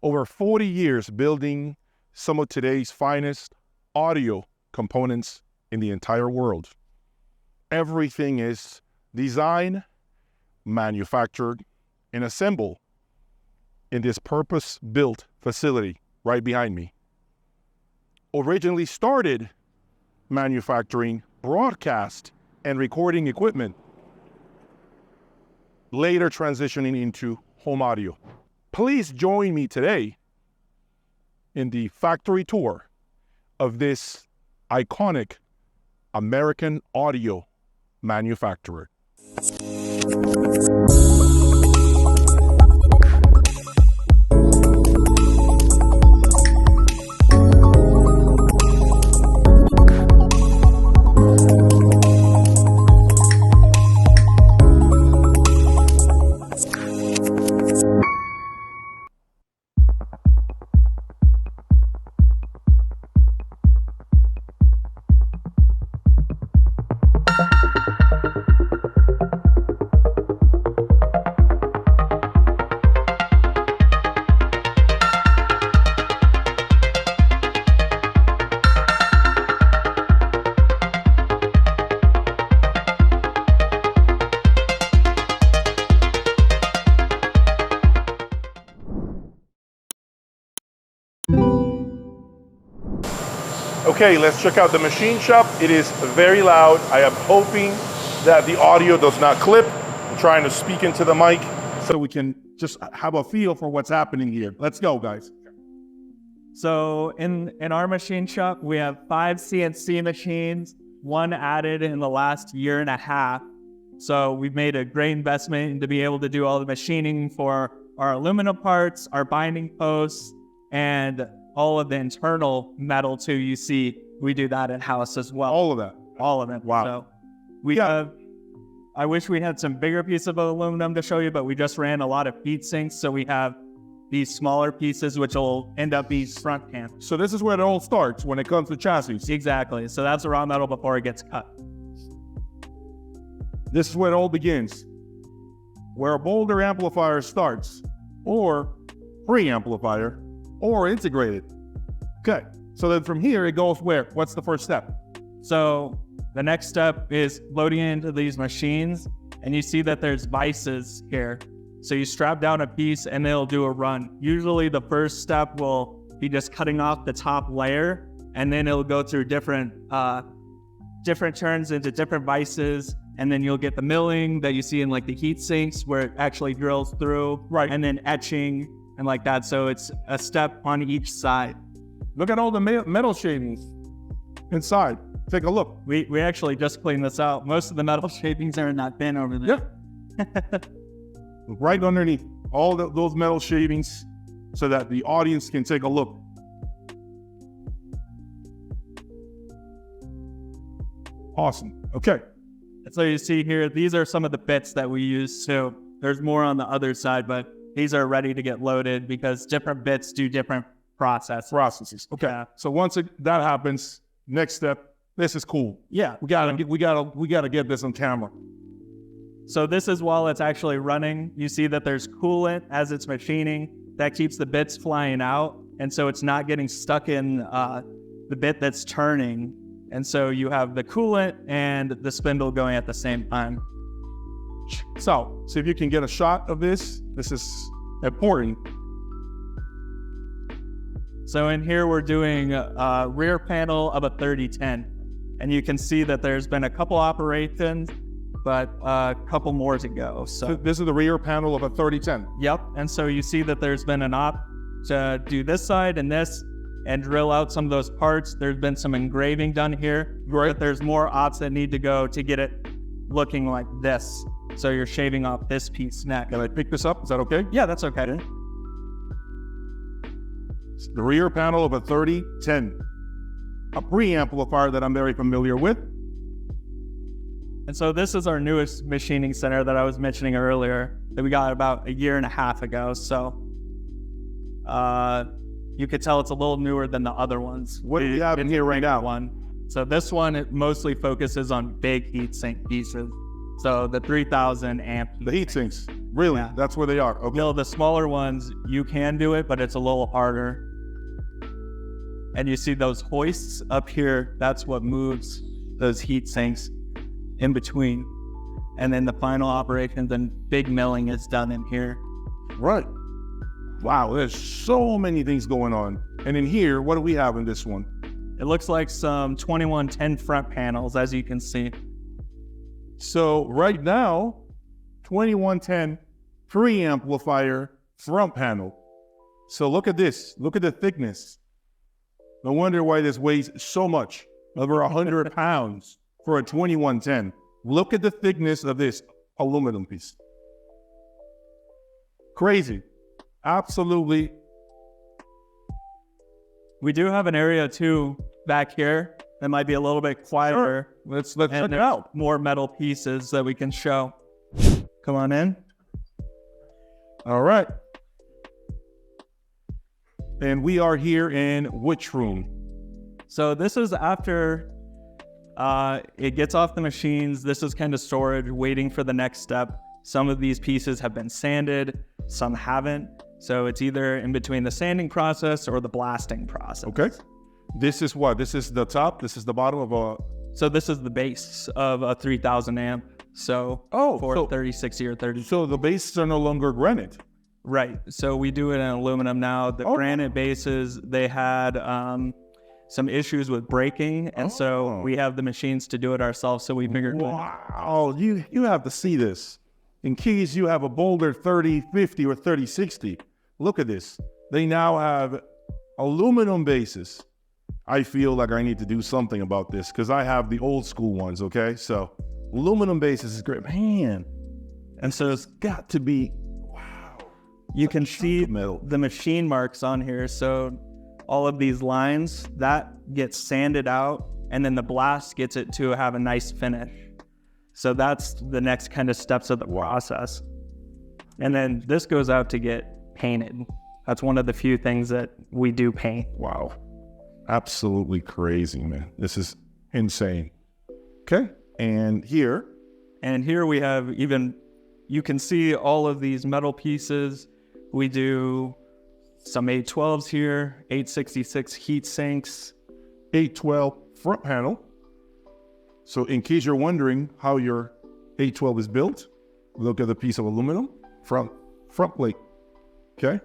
Over 40 years building some of today's finest audio components in the entire world. Everything is designed, manufactured, and assembled in this purpose-built facility right behind me. Originally started manufacturing broadcast and recording equipment, later transitioning into home audio. Please join me today in the factory tour of this iconic American audio manufacturer. Okay, let's check out the machine shop. It is very loud. I am hoping that the audio does not clip. I'm trying to speak into the mic so we can just have a feel for what's happening here. Let's go, guys. So in our machine shop, we have 5 CNC machines, 1 added in the last year and a half. So we've made a great investment to be able to do all the machining for our aluminum parts, our binding posts, and all of the internal metal too. You see, we do that in-house as well. All of that? All of it. Wow. So we have, I wish we had some bigger pieces of aluminum to show you, but we just ran a lot of heat sinks. So we have these smaller pieces, which will end up being front cams. So this is where it all starts when it comes to chassis. Exactly. So that's the raw metal before it gets cut. This is where it all begins. Where a Boulder amplifier starts, or pre-amplifier, or integrated. Okay, so then from here it goes where? What's the first step? So the next step is loading into these machines, and you see that there's vices here. So you strap down a piece and it'll do a run. Usually the first step will be just cutting off the top layer, and then it'll go through different turns into different vices, and then you'll get the milling that you see in like the heat sinks where it actually drills through, right? And then etching and like that. So it's a step on each side. Look at all the metal shavings inside. Take a look. We actually just cleaned this out. Most of the metal shavings are in that bin over there. Yeah. Right underneath all those metal shavings so that the audience can take a look. Awesome. Okay. So you see here, these are some of the bits that we use. So there's more on the other side, but these are ready to get loaded because different bits do different processes. Okay. Yeah. So once that happens, next step, this is cool. Yeah. We gotta get this on camera. So this is while it's actually running. You see that there's coolant as it's machining that keeps the bits flying out. And so it's not getting stuck in the bit that's turning. And so you have the coolant and the spindle going at the same time. So, see if you can get a shot of this. This is important. So in here, we're doing a rear panel of a 3010. And you can see that there's been a couple operations, but a couple more to go. So this is the rear panel of a 3010. Yep. And so you see that there's been an op to do this side and this and drill out some of those parts. There's been some engraving done here. Right. But there's more ops that need to go to get it looking like this. So you're shaving off this piece next. Can I pick this up? Is that okay? Yeah, that's okay. The rear panel of a 3010. A pre-amplifier that I'm very familiar with. And so this is our newest machining center that I was mentioning earlier that we got about a year and a half ago. So you could tell it's a little newer than the other ones. What do you have in here right now? So this one, it mostly focuses on big heat sink pieces. So the 3000 amp. The heat sinks. Really? Yeah. That's where they are. Okay. No, the smaller ones, you can do it, but it's a little harder. And you see those hoists up here, that's what moves those heat sinks in between. And then the final operations and big milling is done in here. Right. Wow, there's so many things going on. And in here, what do we have in this one? It looks like some 2110 front panels, as you can see. So right now, 2110 preamplifier front panel. So look at this. Look at the thickness. No wonder why this weighs so much, over 100 pounds for a 2110. Look at the thickness of this aluminum piece. Crazy. Absolutely. We do have an area too back here that might be a little bit quieter. Sure. Let's check it out. More metal pieces that we can show. Come on in. All right. And we are here in which room? So this is after it gets off the machines. This is kind of storage, waiting for the next step. Some of these pieces have been sanded, some haven't. So it's either in between the sanding process or the blasting process. Okay. This is what? This is the top? This is the bottom of a... So this is the base of a 3000 amp. So for 36 or 30. So the bases are no longer granite. Right. So we do it in aluminum now. The granite bases, they had some issues with breaking. And so we have the machines to do it ourselves. So we figured... Wow. You have to see this. In case you have a Boulder 3050 or 3060, look at this. They now have aluminum bases. I feel like I need to do something about this because I have the old school ones, okay? So aluminum bases is great. Man. And so it's got to be, wow. You can see the machine marks on here. So all of these lines, that gets sanded out, and then the blast gets it to have a nice finish. So that's the next kind of steps of the process. And then this goes out to get painted. That's one of the few things that we do paint. Wow. Absolutely crazy, man. This is insane. Okay. And here we have you can see all of these metal pieces. We do some 812s here, 866 heat sinks. 812 front panel. So in case you're wondering how your 812 is built, look at the piece of aluminum, front plate, okay?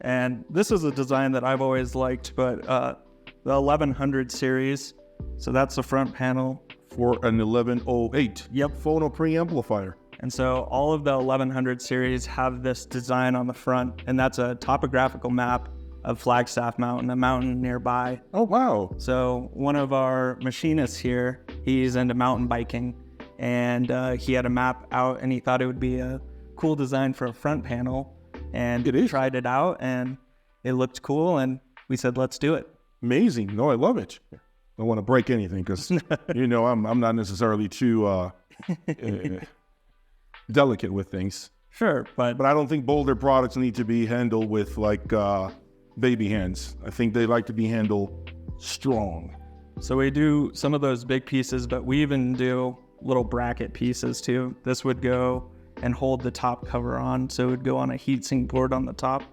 And this is a design that I've always liked, but the 1100 series, so that's the front panel. For an 1108. Yep. Phono preamplifier. And so all of the 1100 series have this design on the front, and that's a topographical map of Flagstaff Mountain, a mountain nearby. Oh, wow. So one of our machinists here, he's into mountain biking, and he had a map out, and he thought it would be a cool design for a front panel, and tried it out, and it looked cool, and we said, let's do it. Amazing. No, I love it. I don't want to break anything because, I'm not necessarily too delicate with things. Sure, but I don't think Boulder products need to be handled with like baby hands. I think they like to be handled strong. So we do some of those big pieces, but we even do little bracket pieces too. This would go and hold the top cover on, so it would go on a heatsink board on the top,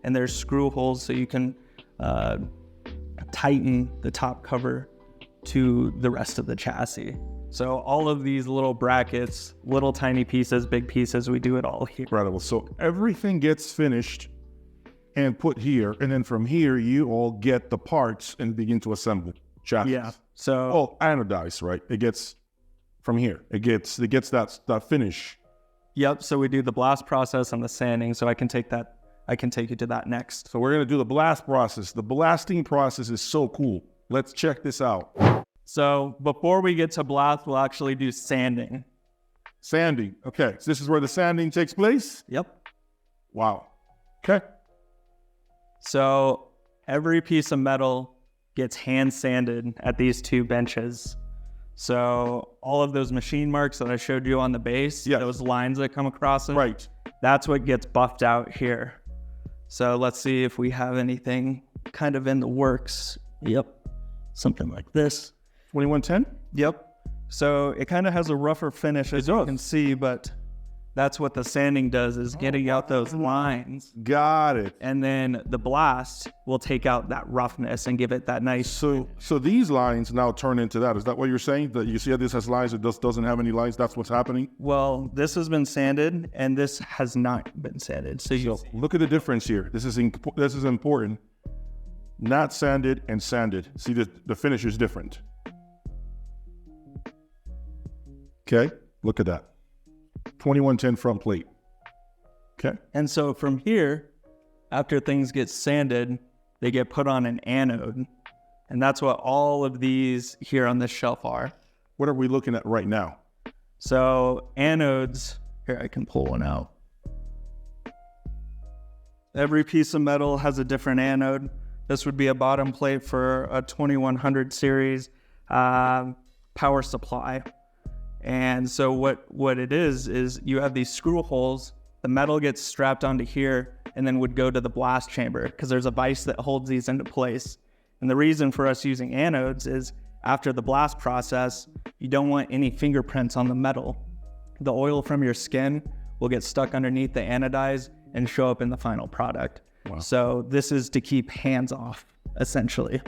and there's screw holes so you can tighten the top cover to the rest of the chassis. So all of these little brackets, little tiny pieces, big pieces, we do it all here. Incredible. So everything gets finished and put here, and then from here you all get the parts and begin to assemble chassis. Yeah. So anodized, right? It gets from here. It gets that finish. Yep. So we do the blast process and the sanding. So I can take you to that next. So we're gonna do the blast process. The blasting process is so cool. Let's check this out. So before we get to blast, we'll actually do sanding. Sanding. Okay. So this is where the sanding takes place? Yep. Wow. Okay. So every piece of metal gets hand sanded at these two benches. So all of those machine marks that I showed you on the base, those lines that come across it, right, that's what gets buffed out here. So let's see if we have anything kind of in the works. Yep. Something like this. 2110? Yep. So it kind of has a rougher finish, as you can see, but that's what the sanding does, is getting out those lines. Got it. And then the blast will take out that roughness and give it that nice. So these lines now turn into that. Is that what you're saying? That you see how this has lines, it doesn't have any lines? That's what's happening? Well, this has been sanded and this has not been sanded. So you look at the difference here. This is important. Not sanded and sanded. See, the finish is different. Okay, look at that. 2110 front plate. Okay. And so from here, after things get sanded, they get put on an anode. And that's what all of these here on this shelf are. What are we looking at right now? So anodes, here I can pull one out. Every piece of metal has a different anode. This would be a bottom plate for a 2100 series power supply. And so what it is you have these screw holes, the metal gets strapped onto here and then would go to the blast chamber because there's a vise that holds these into place. And the reason for us using anodes is after the blast process, you don't want any fingerprints on the metal. The oil from your skin will get stuck underneath the anodize and show up in the final product. Wow. So this is to keep hands off, essentially.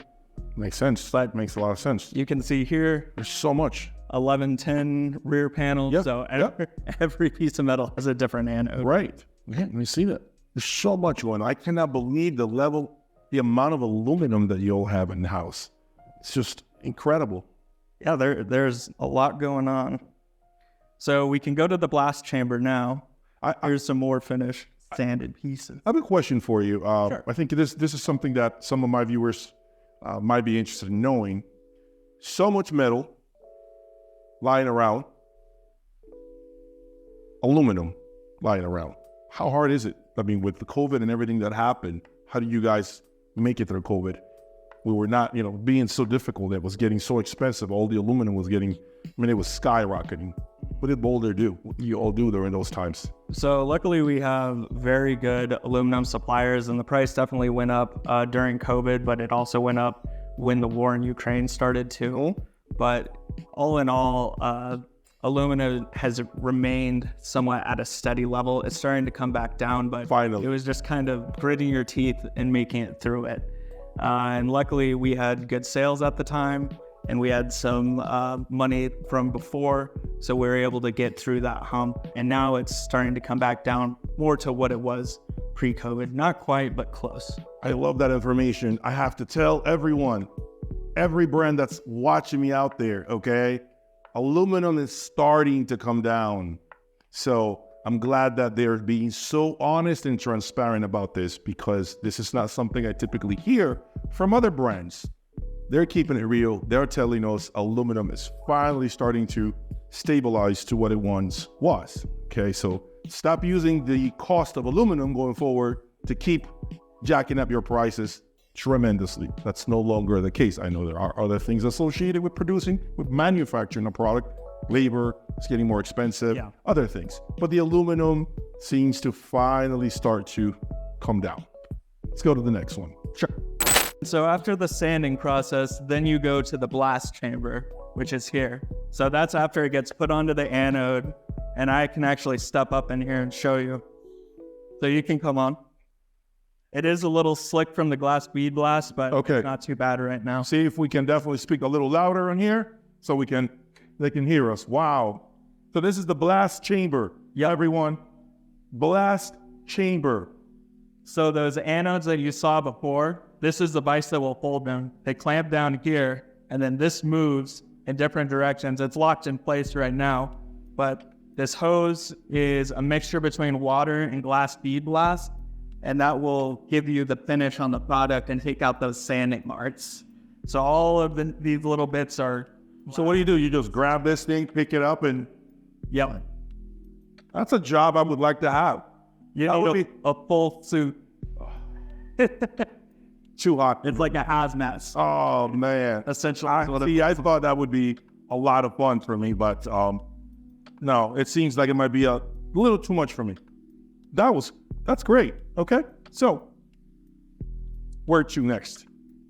Makes sense. That makes a lot of sense. You can see here, there's so much. 1110 rear panel. Yep. So Yep. every piece of metal has a different anode. Right. Yeah, let me see that. There's so much going on. I cannot believe the amount of aluminum that you'll have in the house. It's just incredible. Yeah, there's a lot going on. So we can go to the blast chamber now. Here's some more finished sanded pieces. I have a question for you. Sure. I think this is something that some of my viewers might be interested in knowing. So much metal lying around, aluminum lying around. How hard is it? I mean, with the COVID and everything that happened, how do you guys make it through COVID? We were not, being so difficult. It was getting so expensive. All the aluminum was it was skyrocketing. What did Boulder do? What did you all do during those times? So luckily we have very good aluminum suppliers, and the price definitely went up during COVID, but it also went up when the war in Ukraine started too. But all in all, aluminum has remained somewhat at a steady level. It's starting to come back down, but finally, it was just kind of gritting your teeth and making it through it. And luckily we had good sales at the time, and we had some money from before, so we were able to get through that hump. And now it's starting to come back down more to what it was pre-COVID. Not quite, but close. I love that information. I have to tell everyone, every brand that's watching me out there, okay? Aluminum is starting to come down. So I'm glad that they're being so honest and transparent about this, because this is not something I typically hear from other brands. They're keeping it real. They're telling us aluminum is finally starting to stabilize to what it once was. Okay, so stop using the cost of aluminum going forward to keep jacking up your prices tremendously. That's no longer the case. I know there are other things associated with manufacturing a product. Labor is getting more expensive, other things. But the aluminum seems to finally start to come down. Let's go to the next one. Sure. So after the sanding process, then you go to the blast chamber, which is here. So that's after it gets put onto the anode, and I can actually step up in here and show you. So you can come on. It is a little slick from the glass bead blast, but It's not too bad right now. See if we can definitely speak a little louder in here so they can hear us. Wow. So this is the blast chamber. Yeah, everyone. Blast chamber. So those anodes that you saw before, this is the vise that will hold them. They clamp down here, and then this moves in different directions. It's locked in place right now, but this hose is a mixture between water and glass bead blast, and that will give you the finish on the product and take out those sanding marks. So all of these little bits are... So what do? You just grab this thing, pick it up, and... Yep. That's a job I would like to have. You need a full suit. Too hot. It's like a hazmat. Oh, man. Essentially. I thought that would be a lot of fun for me, but no, it seems like it might be a little too much for me. That's great. Okay, so where to next?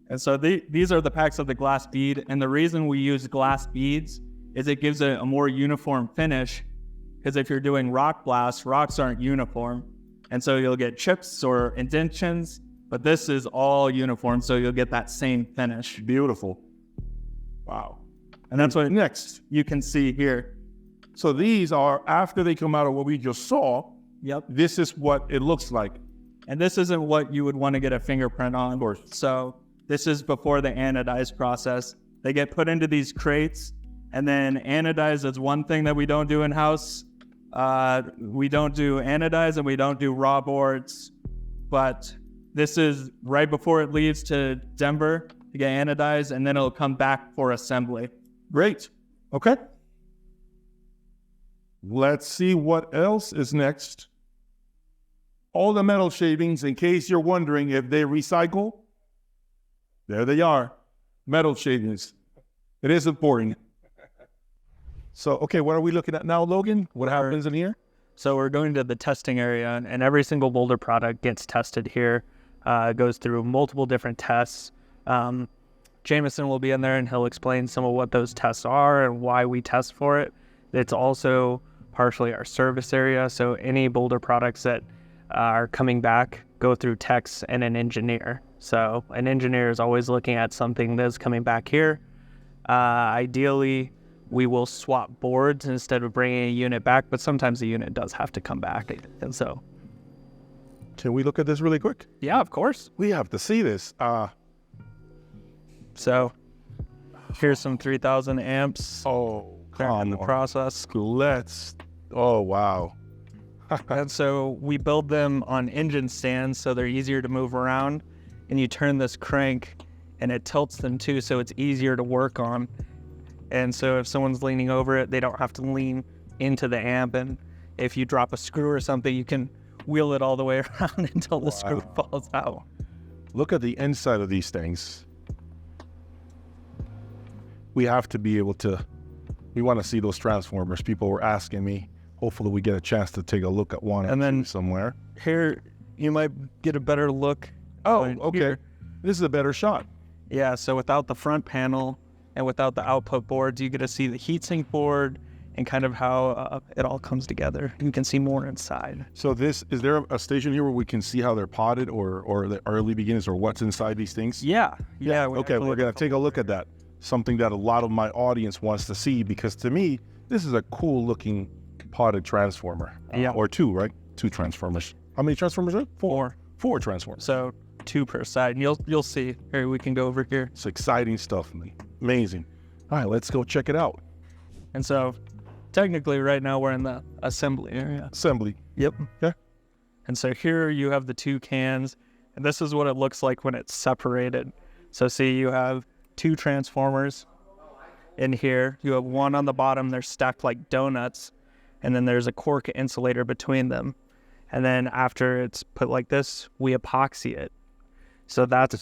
And so these are the packs of the glass bead, and the reason we use glass beads is it gives a more uniform finish, because if you're doing rock blasts, rocks aren't uniform. And so you'll get chips or indentions, but this is all uniform, so you'll get that same finish. Beautiful. Wow. And that's what Next. you can see here. So these are, after they come out of what we just saw, Yep. this is what it looks like. And this isn't what you would want to get a fingerprint on. Of course. So this is before the anodize process. They get put into these crates, and then anodize is one thing that we don't do in-house. We don't do anodize and we don't do raw boards, but this is right before it leaves to Denver to get anodized, and then it'll come back for assembly. Great. Okay. Let's see what else is next. All the metal shavings, in case you're wondering if they recycle, there they are. Metal shavings. It is important. So, okay, what are we looking at now, Logan? What happens in here? So we're going to the testing area, and every single Boulder product gets tested here. Goes through multiple different tests. Jameson will be in there, and he'll explain some of what those tests are and why we test for it. It's also partially our service area, so any Boulder products that are coming back go through techs and an engineer. So an engineer is always looking at something that's coming back here. Ideally, we will swap boards instead of bringing a unit back, but sometimes the unit does have to come back. And so, Can we look at this really quick? yeah, of course. We have to see this. So here's some 3000 amps Oh, in the process. Let's. Oh, wow. And so we build them on engine stands so they're easier to move around. And you turn this crank and it tilts them too, so it's easier to work on. And so if someone's leaning over it, they don't have to lean into the amp. And if you drop a screw or something, you can wheel it all the way around until the screw falls out. Look at the inside of these things. We have to be able to, we want to see those transformers. People were asking me. Hopefully we get a chance to take a look at one And then somewhere. here, you might get a better look. Oh, right okay. here. This is a better shot. Yeah, so without the front panel and without the output boards, you get to see the heatsink board and kind of how it all comes together. You can see more inside. So is there a station here where we can see how they're potted or the early beginnings or what's inside these things? Yeah. Okay, we're going to take a look at that. Something that a lot of my audience wants to see, because to me, this is a cool looking potted transformer. Yeah. Or two, right? Two transformers. How many transformers are there? Four transformers. So 2 per side. And you'll see. Here, we can go over here. It's exciting stuff, man. Amazing. All right, let's go check it out. And so technically right now we're in the assembly area. Assembly. Yep. Okay. And so here you have the 2 cans, and this is what it looks like when it's separated. So see, you have 2 transformers in here. You have one on the bottom. They're stacked like donuts. And then there's a cork insulator between them. And then after it's put like this, we epoxy it. So that's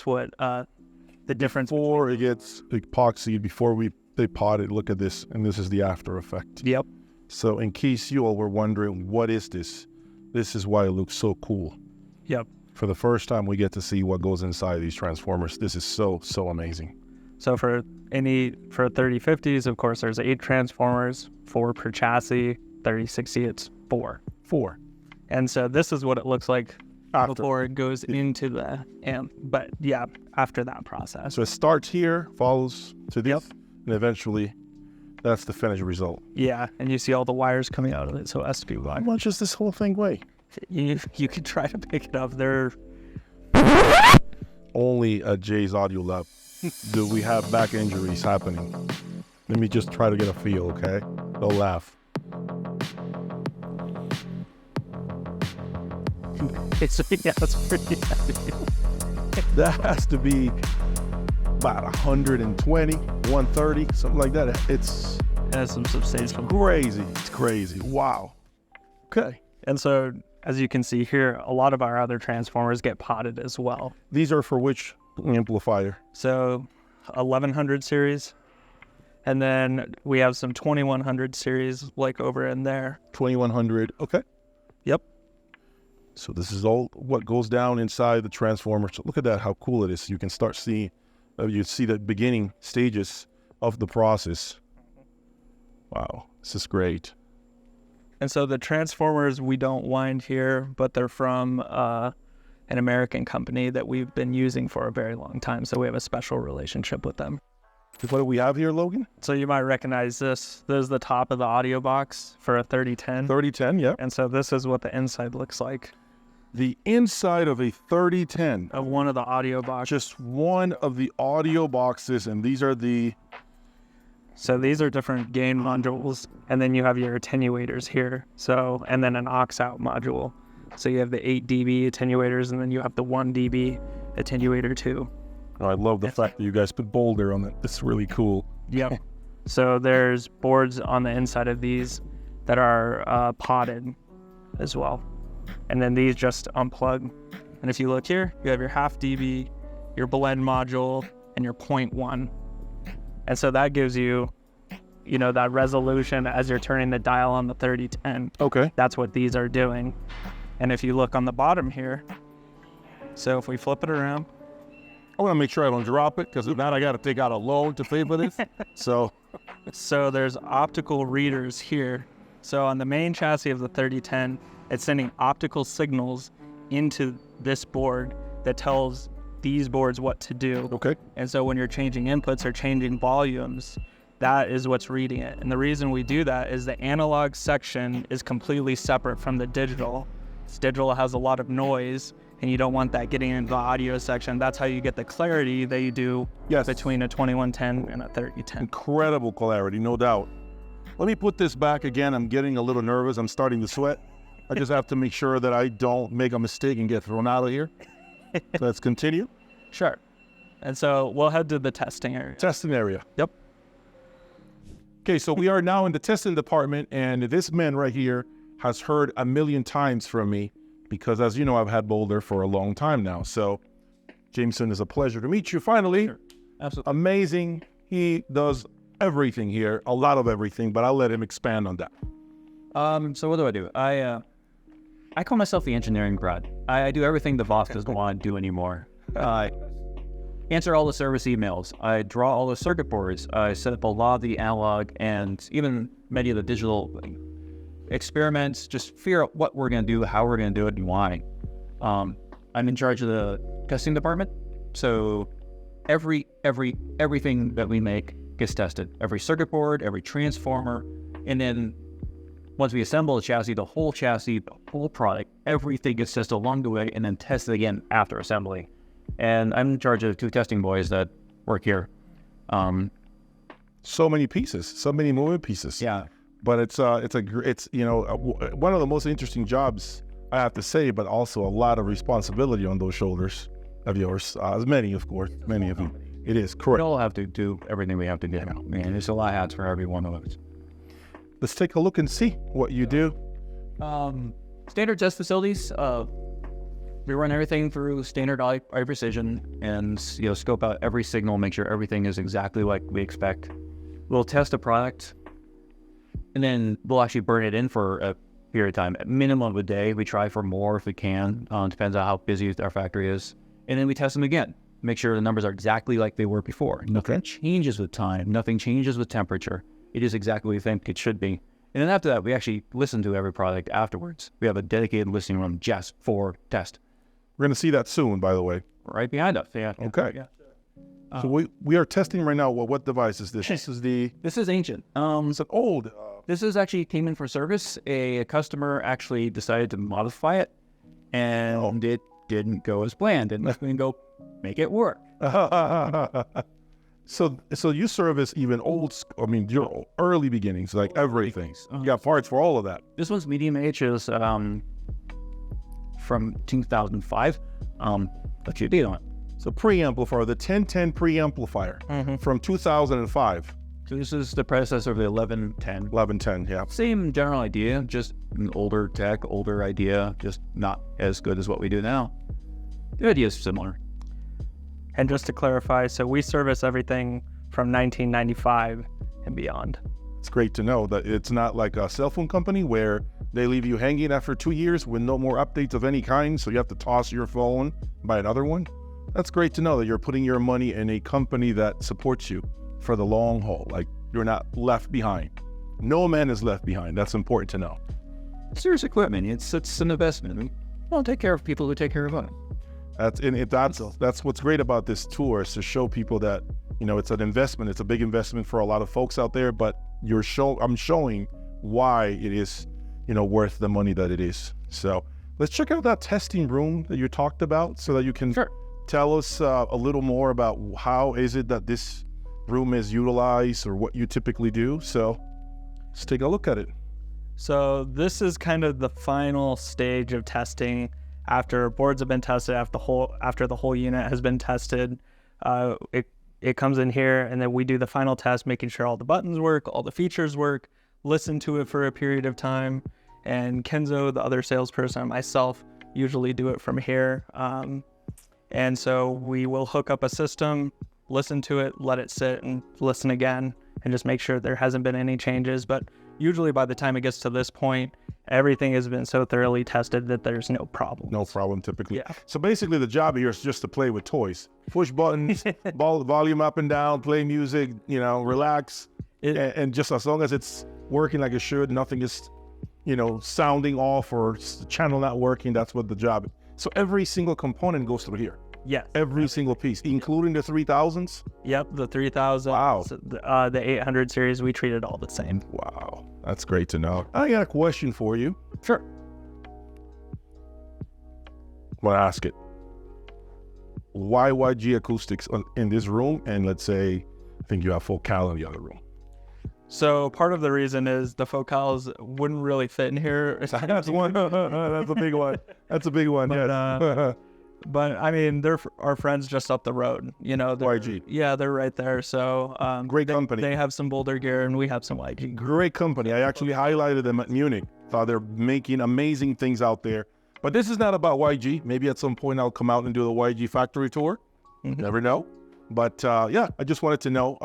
what the difference. Before it gets epoxied, before they pot it, look at this, and this is the after effect. Yep. So in case you all were wondering, what is this? This is why it looks so cool. Yep. For the first time, we get to see what goes inside these transformers. This is so amazing. So for 3050s, of course, there's 8 transformers, 4 per chassis. 3060, it's 4. 4. And so this is what it looks like After. before it goes into the amp. But yeah, after that process. So it starts here, follows to this, and eventually that's the finished result. Yeah, and you see all the wires coming out of it, so it has to be wide. How much does this whole thing weigh? You could try to pick it up. They're Only at Jay's Audio Lab do we have back injuries happening. Let me just try to get a feel, okay? Don't laugh. it's pretty heavy. That has to be about 120, 130, something like that. It's And it's some substantial. crazy. It's crazy. Wow. Okay. And so, as you can see here, a lot of our other transformers get potted as well. These are for which amplifier? So 1100 series, and then we have some 2100 series like over in there. 2100. Okay. Yep. So this is all what goes down inside the transformer. So look at that, how cool it is. You can start seeing, you see the beginning stages of the process. Wow, this is great. And so the transformers we don't wind here, but they're from an American company that we've been using for a very long time. So we have a special relationship with them. What do we have here, Logan? So you might recognize this. This is the top of the audio box for a 3010. 3010, yeah. And so this is what the inside looks like The inside of a 3010. of one of the audio boxes. Just one of the audio boxes, and these are the... So these are different gain modules, and then you have your attenuators here. So, and then an aux out module. So you have the 8 dB attenuators, and then you have the 1 dB attenuator too. Oh, I love the fact that you guys put Boulder on it. It's really cool. Yep. So there's boards on the inside of these that are potted as well. And then these just unplug. And if you look here, you have your half dB, your blend module, and your 0.1. And so that gives you, you know, that resolution as you're turning the dial on the 3010. Okay. That's what these are doing. And if you look on the bottom here, so if we flip it around, I want to make sure I don't drop it, because if not, I got to take out a loan to pay for this. So there's optical readers here. So on the main chassis of the 3010, it's sending optical signals into this board that tells these boards what to do. okay. And so when you're changing inputs or changing volumes, that is what's reading it. And the reason we do that is the analog section is completely separate from the digital. This digital has a lot of noise, and you don't want that getting into the audio section. That's how you get the clarity that you do between a 2110 and a 3010. Incredible clarity, no doubt. Let me put this back again. I'm getting a little nervous. I'm starting to sweat. I just have to make sure that I don't make a mistake and get thrown out of here. So let's continue. Sure. And so we'll head to the testing area. Testing area. Yep. Okay, so we are now in the testing department, and this man right here has heard a million times from me, because as you know, I've had Boulder for a long time now. So Jameson, is a pleasure to meet you finally. Sure. Absolutely. Amazing. He does everything here, a lot of everything, but I'll let him expand on that. So what do? I call myself the engineering grad. I do everything the boss doesn't want to do anymore. Answer all the service emails. I draw all the circuit boards. I set up a lot of the analog and even many of the digital experiments. Just figure out what we're going to do, how we're going to do it, and why. I'm in charge of the testing department. So everything that we make gets tested. Every circuit board, every transformer, and then once we assemble the chassis, the whole product, everything gets tested along the way and then tested again after assembly. And I'm in charge of 2 testing boys that work here. So many pieces, so many moving pieces. Yeah. But it's you know, one of the most interesting jobs, I have to say, but also a lot of responsibility on those shoulders of yours. As many, of course, many of you. It is We correct. all have to do everything we have to do. And there's a lot of hats for every one of us. Let's take a look and see what you do. Standard test facilities. We run everything through standard eye precision and scope out every signal, make sure everything is exactly like we expect. We'll test a product, and then we'll actually burn it in for a period of time, at minimum of a day. We try for more if we can. Depends on how busy our factory is. And then we test them again. Make sure the numbers are exactly like they were before. Nothing changes with time. Nothing changes with temperature. It is exactly what we think it should be. And then after that, we actually listen to every product afterwards. We have a dedicated listening room just for test. We're going to see that soon, by the way. Right behind us. Yeah. Okay. Yeah. So we are testing right now. What device is this? This is ancient. It's an old. This is actually came in for service. A customer actually decided to modify it, and it didn't go as planned. And let me go make it work. So you service even your early beginnings, like everything. You got parts for all of that. This one's medium H is from 2005. What's your date on it? So preamplifier, the 1010 preamplifier from 2005. So this is the predecessor of the 1110. 1110, yeah. Same general idea, just an older tech, older idea, just not as good as what we do now. The idea is similar. And just to clarify, so we service everything from 1995 and beyond. It's great to know that it's not like a cell phone company where they leave you hanging after 2 years with no more updates of any kind, so you have to toss your phone, buy another one. That's great to know that you're putting your money in a company that supports you for the long haul, like you're not left behind. No man is left behind. That's important to know. Serious equipment. It's an investment. Well, take care of people who take care of us. That's what's great about this tour, is to show people that, it's an investment. It's a big investment for a lot of folks out there, but I'm showing why it is, worth the money that it is. So let's check out that testing room that you talked about, so that you can tell us a little more about how is it that this room is utilized, or what you typically do. So let's take a look at it. So this is kind of the final stage of testing. After boards have been tested, after the whole unit has been tested, it comes in here, and then we do the final test, making sure all the buttons work, all the features work, listen to it for a period of time, and Kenzo, the other salesperson, and myself usually do it from here. And so we will hook up a system, listen to it, let it sit, and listen again, and just make sure there hasn't been any changes. But usually by the time it gets to this point, everything has been so thoroughly tested that there's no problem. No problem, typically. Yeah. So basically the job here is just to play with toys. Push buttons, volume up and down, play music, relax. And just as long as it's working like it should, nothing is, sounding off or the channel not working, that's what the job is. So every single component goes through here. Yes. Every single piece, including the 3000s? Yep, the 3000. Wow. The 800 series, we treat it all the same. Wow, that's great to know. I got a question for you. Sure. I want to ask it. Why YG acoustics in this room? And let's say, I think you have Focal in the other room. So part of the reason is the Focals wouldn't really fit in here. That's one. That's a big one. That's a big one. Yes. But I mean, they're our friends just up the road. YG. Yeah, they're right there. So great company. They have some Boulder gear, and we have some YG. Great company. I actually highlighted them at Munich. Thought they're making amazing things out there. But this is not about YG. Maybe at some point I'll come out and do the YG factory tour. Mm-hmm. Never know. But yeah, I just wanted to know.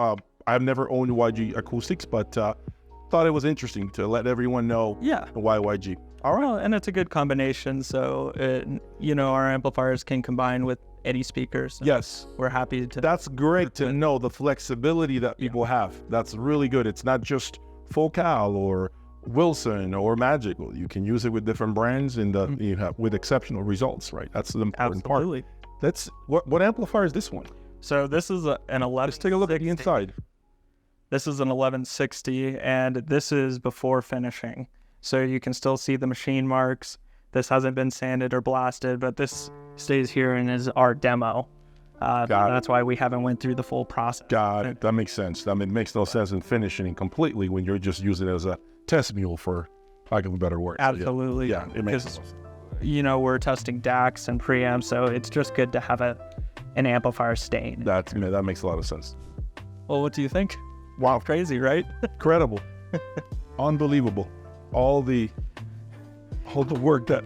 I've never owned YG acoustics, but thought it was interesting to let everyone know why YG. All right. Well, and it's a good combination. So, our amplifiers can combine with any speakers. So yes. We're happy to. That's great to know the flexibility that people have. That's really good. It's not just Focal or Wilson or Magical. You can use it with different brands and with exceptional results, right? That's the important Absolutely. part. What amplifier is this one? So this is an 1160. Let's take a look at the inside. This is an 1160, and this is before finishing. So you can still see the machine marks. This hasn't been sanded or blasted, but this stays here and is our demo. That's why we haven't went through the full process. Got it. That makes sense. I mean, it makes no sense in finishing completely when you're just using it as a test mule, for lack of a better word. Absolutely. So, yeah, it makes sense. We're testing DACs and preamps, so it's just good to have an amplifier stain. That makes a lot of sense. Well, what do you think? Wow. Crazy, right? Incredible. Unbelievable. All the work that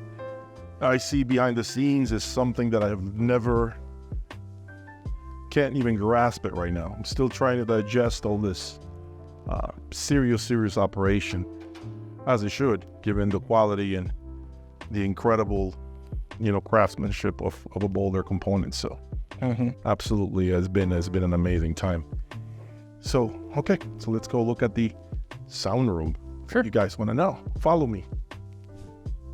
I see behind the scenes is something that I have can't even grasp it right now. I'm still trying to digest all this serious operation, as it should, given the quality and the incredible, craftsmanship of a Boulder component. So absolutely has been an amazing time. So, okay, so let's go look at the sound room. Sure. You guys want to know? Follow me.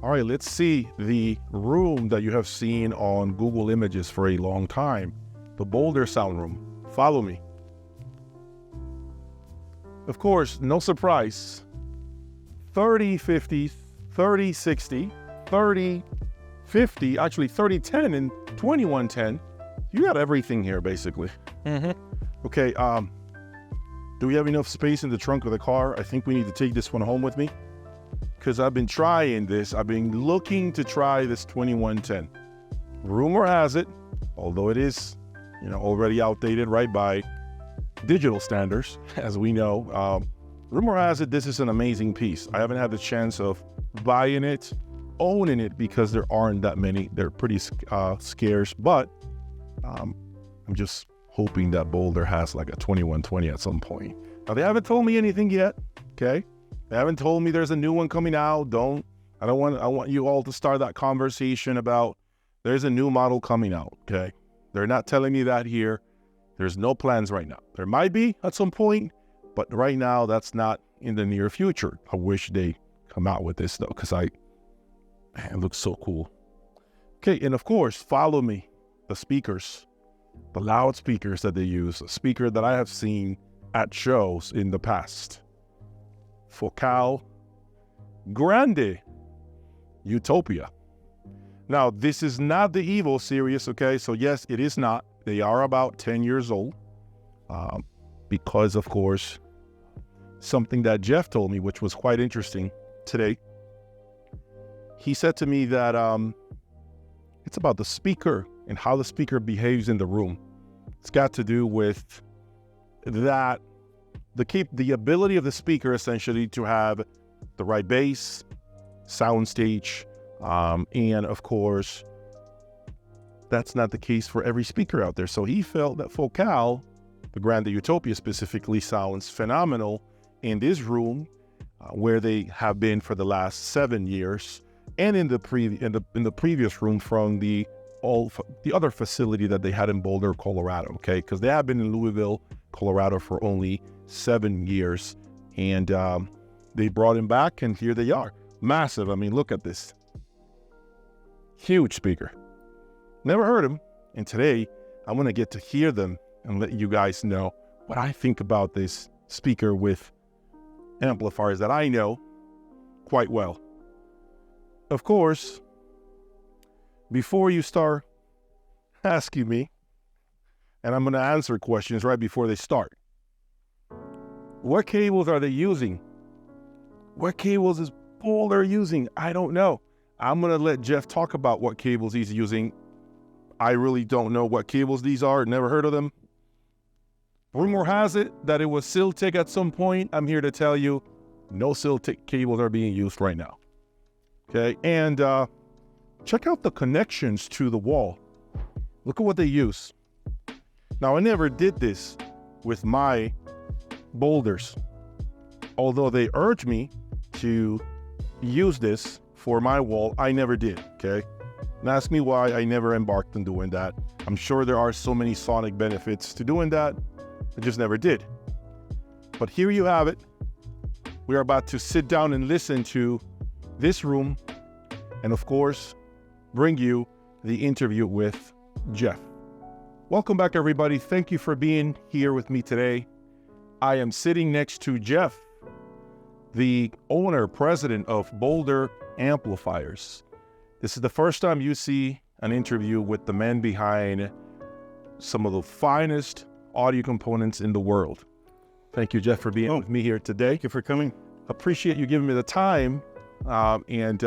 All right, let's see the room that you have seen on Google Images for a long time, the Boulder sound room. Follow me. Of course, no surprise, 30-50, 30-60, 30-50, actually 30-10 and 21-10. You got everything here, basically. Okay, do we have enough space in the trunk of the car? I think we need to take this one home with me, because I've been trying this. I've been looking to try this 2110. Rumor has it, although it is, already outdated, right, by digital standards, as we know. Rumor has it this is an amazing piece. I haven't had the chance of buying it, owning it, because there aren't that many. They're pretty scarce, but I'm just hoping that Boulder has like a 2120 at some point. Now, they haven't told me anything yet, okay? They haven't told me there's a new one coming out. I want you all to start that conversation about there's a new model coming out, okay? They're not telling me that here. There's no plans right now. There might be at some point, but right now that's not in the near future. I wish they come out with this though, because man, it looks so cool. Okay, and of course, follow me. The speakers, the loudspeakers that they use, a speaker that I have seen at shows in the past. Focal Grande Utopia. Now, this is not the Evo series, okay? So yes, it is not. They are about 10 years old. Because, of course, something that Jeff told me, which was quite interesting today. He said to me that it's about the speaker and how the speaker behaves in the room. It's got to do with that, the ability of the speaker essentially to have the right bass, soundstage, and of course, that's not the case for every speaker out there. So he felt that Focal, the Grande Utopia specifically, sounds phenomenal in this room where they have been for the last 7 years, and in the previous room from the other facility that they had in Boulder, Colorado. Okay, because they have been in Louisville, Colorado for only 7 years, and they brought him back, and here they are, massive. I mean, look at this, huge speaker. Never heard him, and today I'm gonna get to hear them and let you guys know what I think about this speaker with amplifiers that I know quite well. Of course, before you start asking me, and I'm going to answer questions right before they start, what cables are they using? What cables is Boulder using? I don't know. I'm going to let Jeff talk about what cables he's using. I really don't know what cables these are. Never heard of them. Rumor has it that it was Siltec at some point. I'm here to tell you, no Siltec cables are being used right now. Okay, and check out the connections to the wall. Look at what they use. Now, I never did this with my Boulders, although they urged me to use this for my wall. I never did, okay? And ask me why I never embarked on doing that. I'm sure there are so many sonic benefits to doing that. I just never did. But here you have it. We are about to sit down and listen to this room, and of course, bring you the interview with Jeff. Welcome back, everybody. Thank you for being here with me today. I am sitting next to Jeff, the owner, president of Boulder Amplifiers. This is the first time you see an interview with the man behind some of the finest audio components in the world. Thank you, Jeff, for being with me here today. Thank you for coming. Appreciate you giving me the time and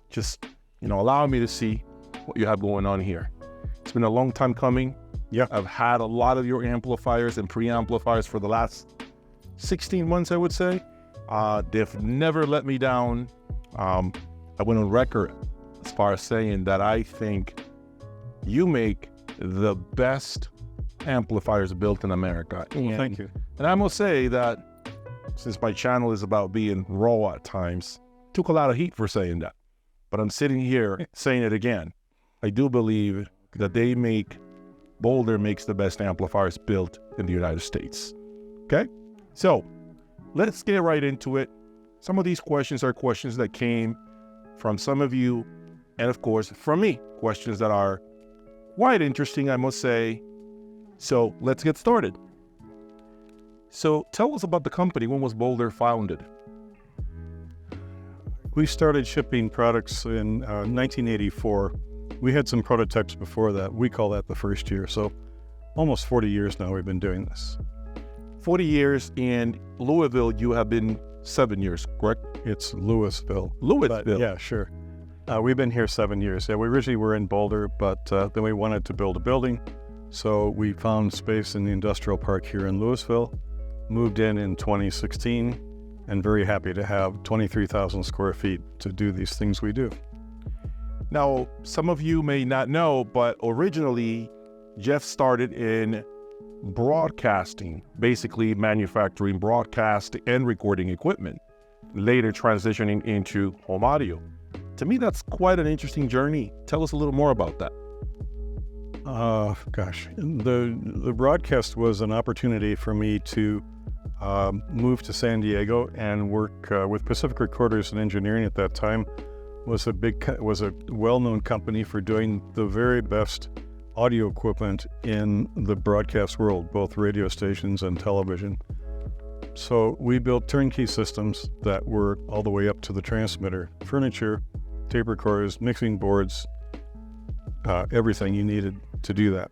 just, allowing me to see what you have going on here. It's been a long time coming. Yeah. I've had a lot of your amplifiers and preamplifiers for the last 16 months, I would say. They've never let me down. I went on record as far as saying that I think you make the best amplifiers built in America. Well, thank you. And I must say that since my channel is about being raw at times, took a lot of heat for saying that. But I'm sitting here saying it again. I do believe that Boulder makes the best amplifiers built in the United States. Okay? So let's get right into it. Some of these questions are questions that came from some of you, and of course from me, questions that are quite interesting, I must say. So let's get started. So tell us about the company. When was Boulder founded? We started shipping products in 1984. We had some prototypes before that. We call that the first year. So almost 40 years now we've been doing this. 40 years. In Louisville, you have been 7 years, correct? It's Louisville. Louisville. But yeah, sure. We've been here 7 years. Yeah, we originally were in Boulder, but then we wanted to build a building. So we found space in the industrial park here in Louisville, moved in 2016, and very happy to have 23,000 square feet to do these things we do. Now, some of you may not know, but originally Jeff started in broadcasting, basically manufacturing broadcast and recording equipment, later transitioning into home audio. To me, that's quite an interesting journey. Tell us a little more about that. The broadcast was an opportunity for me to moved to San Diego and work with Pacific Recorders and Engineering at that time. Was a well-known company for doing the very best audio equipment in the broadcast world, both radio stations and television. So we built turnkey systems that were all the way up to the transmitter, furniture, tape recorders, mixing boards, everything you needed to do that.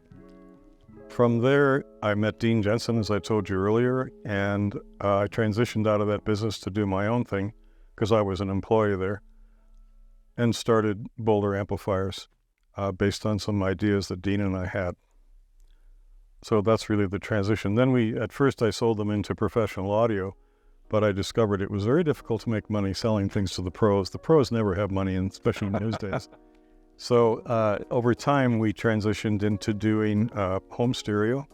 From there, I met Dean Jensen, as I told you earlier, and I transitioned out of that business to do my own thing because I was an employee there, and started Boulder Amplifiers based on some ideas that Dean and I had. So that's really the transition. Then at first I sold them into professional audio, but I discovered it was very difficult to make money selling things to the pros. The pros never have money, and especially in those days. So over time, we transitioned into doing home stereo.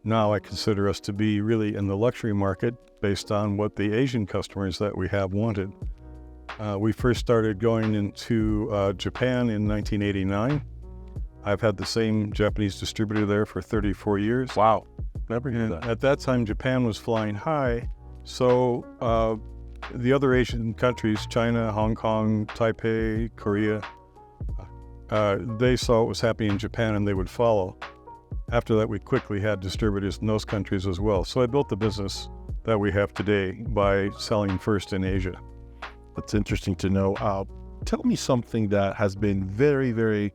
Now I consider us to be really in the luxury market based on what the Asian customers that we have wanted. We first started going into Japan in 1989. I've had the same Japanese distributor there for 34 years. Wow, never knew that. At that time, Japan was flying high, so the other Asian countries, China, Hong Kong, Taipei, Korea, they saw what was happening in Japan and they would follow. After that, we quickly had distributors in those countries as well. So I built the business that we have today by selling first in Asia. That's interesting to know. Tell me something that has been very, very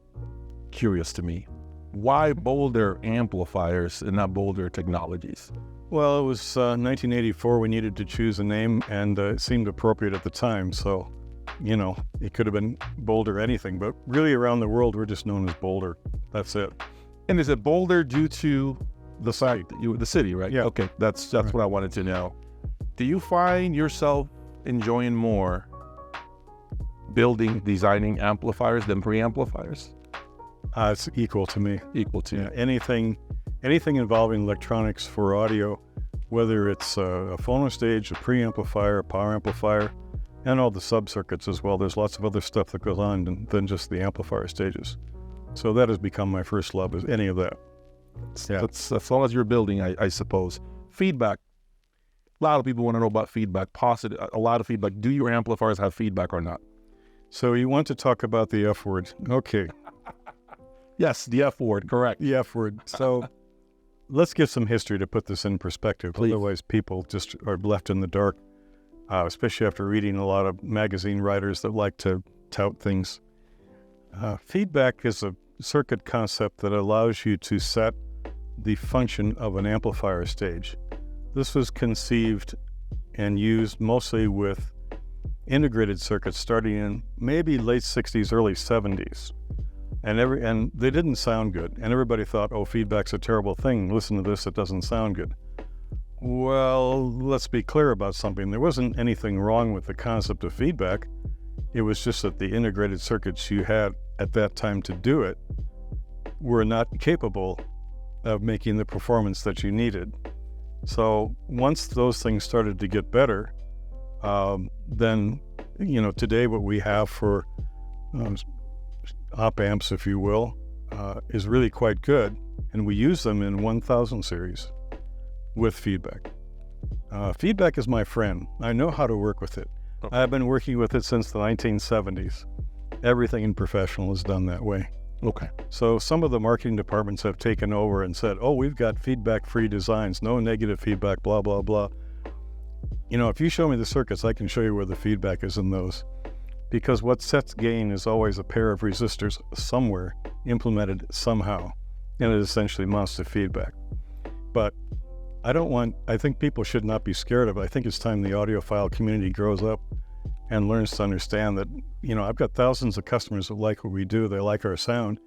curious to me. Why Boulder Amplifiers and not Boulder Technologies? Well, it was 1984. We needed to choose a name, and it seemed appropriate at the time. So, it could have been Boulder anything, but really around the world, we're just known as Boulder. That's it. And is it Boulder due to the site, the city, right? Yeah. Okay, that's right. What I wanted to know. Do you find yourself enjoying more designing amplifiers than preamplifiers? It's equal to me. Equal to Yeah, anything involving electronics for audio, whether it's a phono stage, a preamplifier, a power amplifier, and all the sub-circuits as well. There's lots of other stuff that goes on than just the amplifier stages. So that has become my first love, is any of that. Yeah. That's as long as you're building, I suppose. Feedback. A lot of people want to know about feedback. Positive. A lot of feedback. Do your amplifiers have feedback or not? So you want to talk about the F word. Okay. Yes, the F word, correct. The F word. So let's give some history to put this in perspective. Please. Otherwise, people just are left in the dark, especially after reading a lot of magazine writers that like to tout things. Feedback is a circuit concept that allows you to set the function of an amplifier stage. This was conceived and used mostly with integrated circuits starting in maybe late 60s, early 70s. And they didn't sound good. And everybody thought, oh, feedback's a terrible thing. Listen to this, it doesn't sound good. Well, let's be clear about something. There wasn't anything wrong with the concept of feedback. It was just that the integrated circuits you had at that time to do it were not capable of making the performance that you needed. So once those things started to get better, then, today what we have for op amps, if you will, is really quite good. And we use them in 1000 series with feedback. Feedback is my friend. I know how to work with it. Okay. I've been working with it since the 1970s. Everything in professional is done that way. Okay. So some of the marketing departments have taken over and said, oh, we've got feedback-free designs, no negative feedback, blah, blah, blah. If you show me the circuits, I can show you where the feedback is in those. Because what sets gain is always a pair of resistors somewhere implemented somehow, and it essentially mounts to feedback. But I think people should not be scared of it. I think it's time the audiophile community grows up and learns to understand that, I've got thousands of customers that like what we do, they like our sound,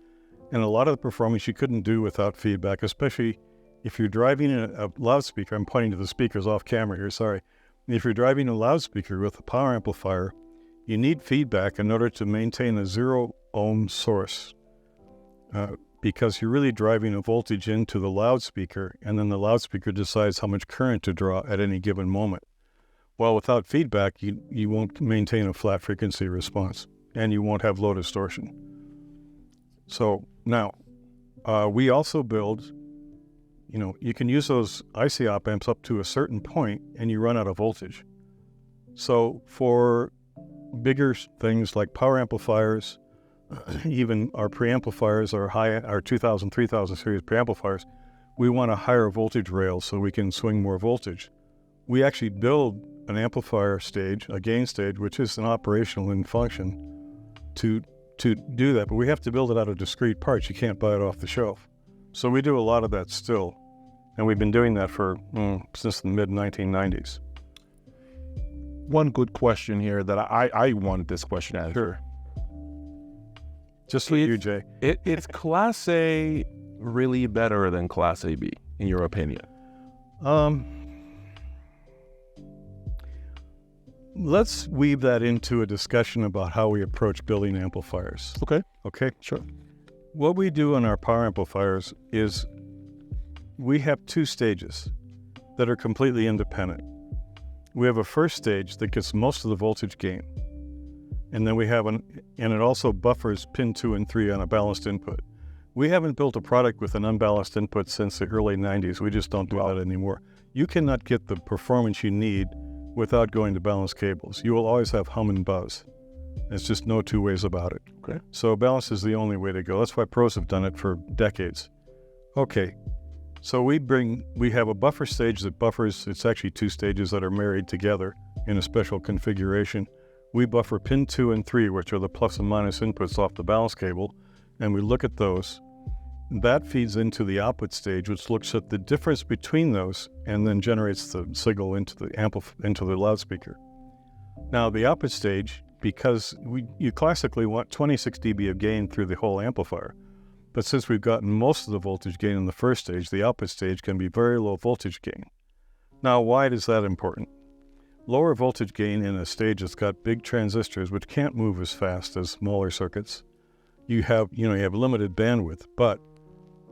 and a lot of the performance you couldn't do without feedback, especially if you're driving a loudspeaker. I'm pointing to the speakers off camera here, sorry. If you're driving a loudspeaker with a power amplifier, you need feedback in order to maintain a 0 ohm source, because you're really driving a voltage into the loudspeaker, and then the loudspeaker decides how much current to draw at any given moment. Well, without feedback, you won't maintain a flat frequency response, and you won't have low distortion. So now, we also build, you can use those IC op amps up to a certain point and you run out of voltage. So for bigger things like power amplifiers, even our preamplifiers, our 2000, 3000 series preamplifiers, we want a higher voltage rail so we can swing more voltage. We actually build an amplifier stage, a gain stage, which is an operational in function to do that, but we have to build it out of discrete parts. You can't buy it off the shelf. So we do a lot of that still, and we've been doing that for since the mid-1990s. One good question here that I want this question answered. Sure. Just for you, Jay. Is Class A really better than Class AB, in your opinion? Let's weave that into a discussion about how we approach building amplifiers. Okay, sure. What we do on our power amplifiers is we have two stages that are completely independent. We have a first stage that gets most of the voltage gain. And then we have and it also buffers pin 2 and 3 on a balanced input. We haven't built a product with an unbalanced input since the early 90s. We just don't do that anymore. You cannot get the performance you need without going to balanced cables. You will always have hum and buzz. There's just no two ways about it. Okay. So balance is the only way to go. That's why pros have done it for decades. Okay. So we have a buffer stage that buffers. It's actually two stages that are married together in a special configuration. We buffer pin 2 and 3, which are the plus and minus inputs off the balance cable, and we look at those. That feeds into the output stage, which looks at the difference between those and then generates the signal into the loudspeaker. Now, the output stage, because you classically want 26 dB of gain through the whole amplifier, but since we've gotten most of the voltage gain in the first stage, the output stage can be very low voltage gain. Now, why is that important? Lower voltage gain in a stage that's got big transistors, which can't move as fast as smaller circuits. You have limited bandwidth, but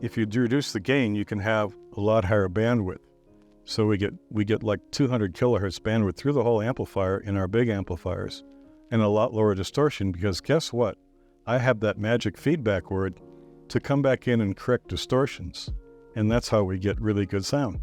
if you reduce the gain, you can have a lot higher bandwidth. So we get like 200 kilohertz bandwidth through the whole amplifier in our big amplifiers, and a lot lower distortion, because guess what? I have that magic feedback word to come back in and correct distortions, and that's how we get really good sound.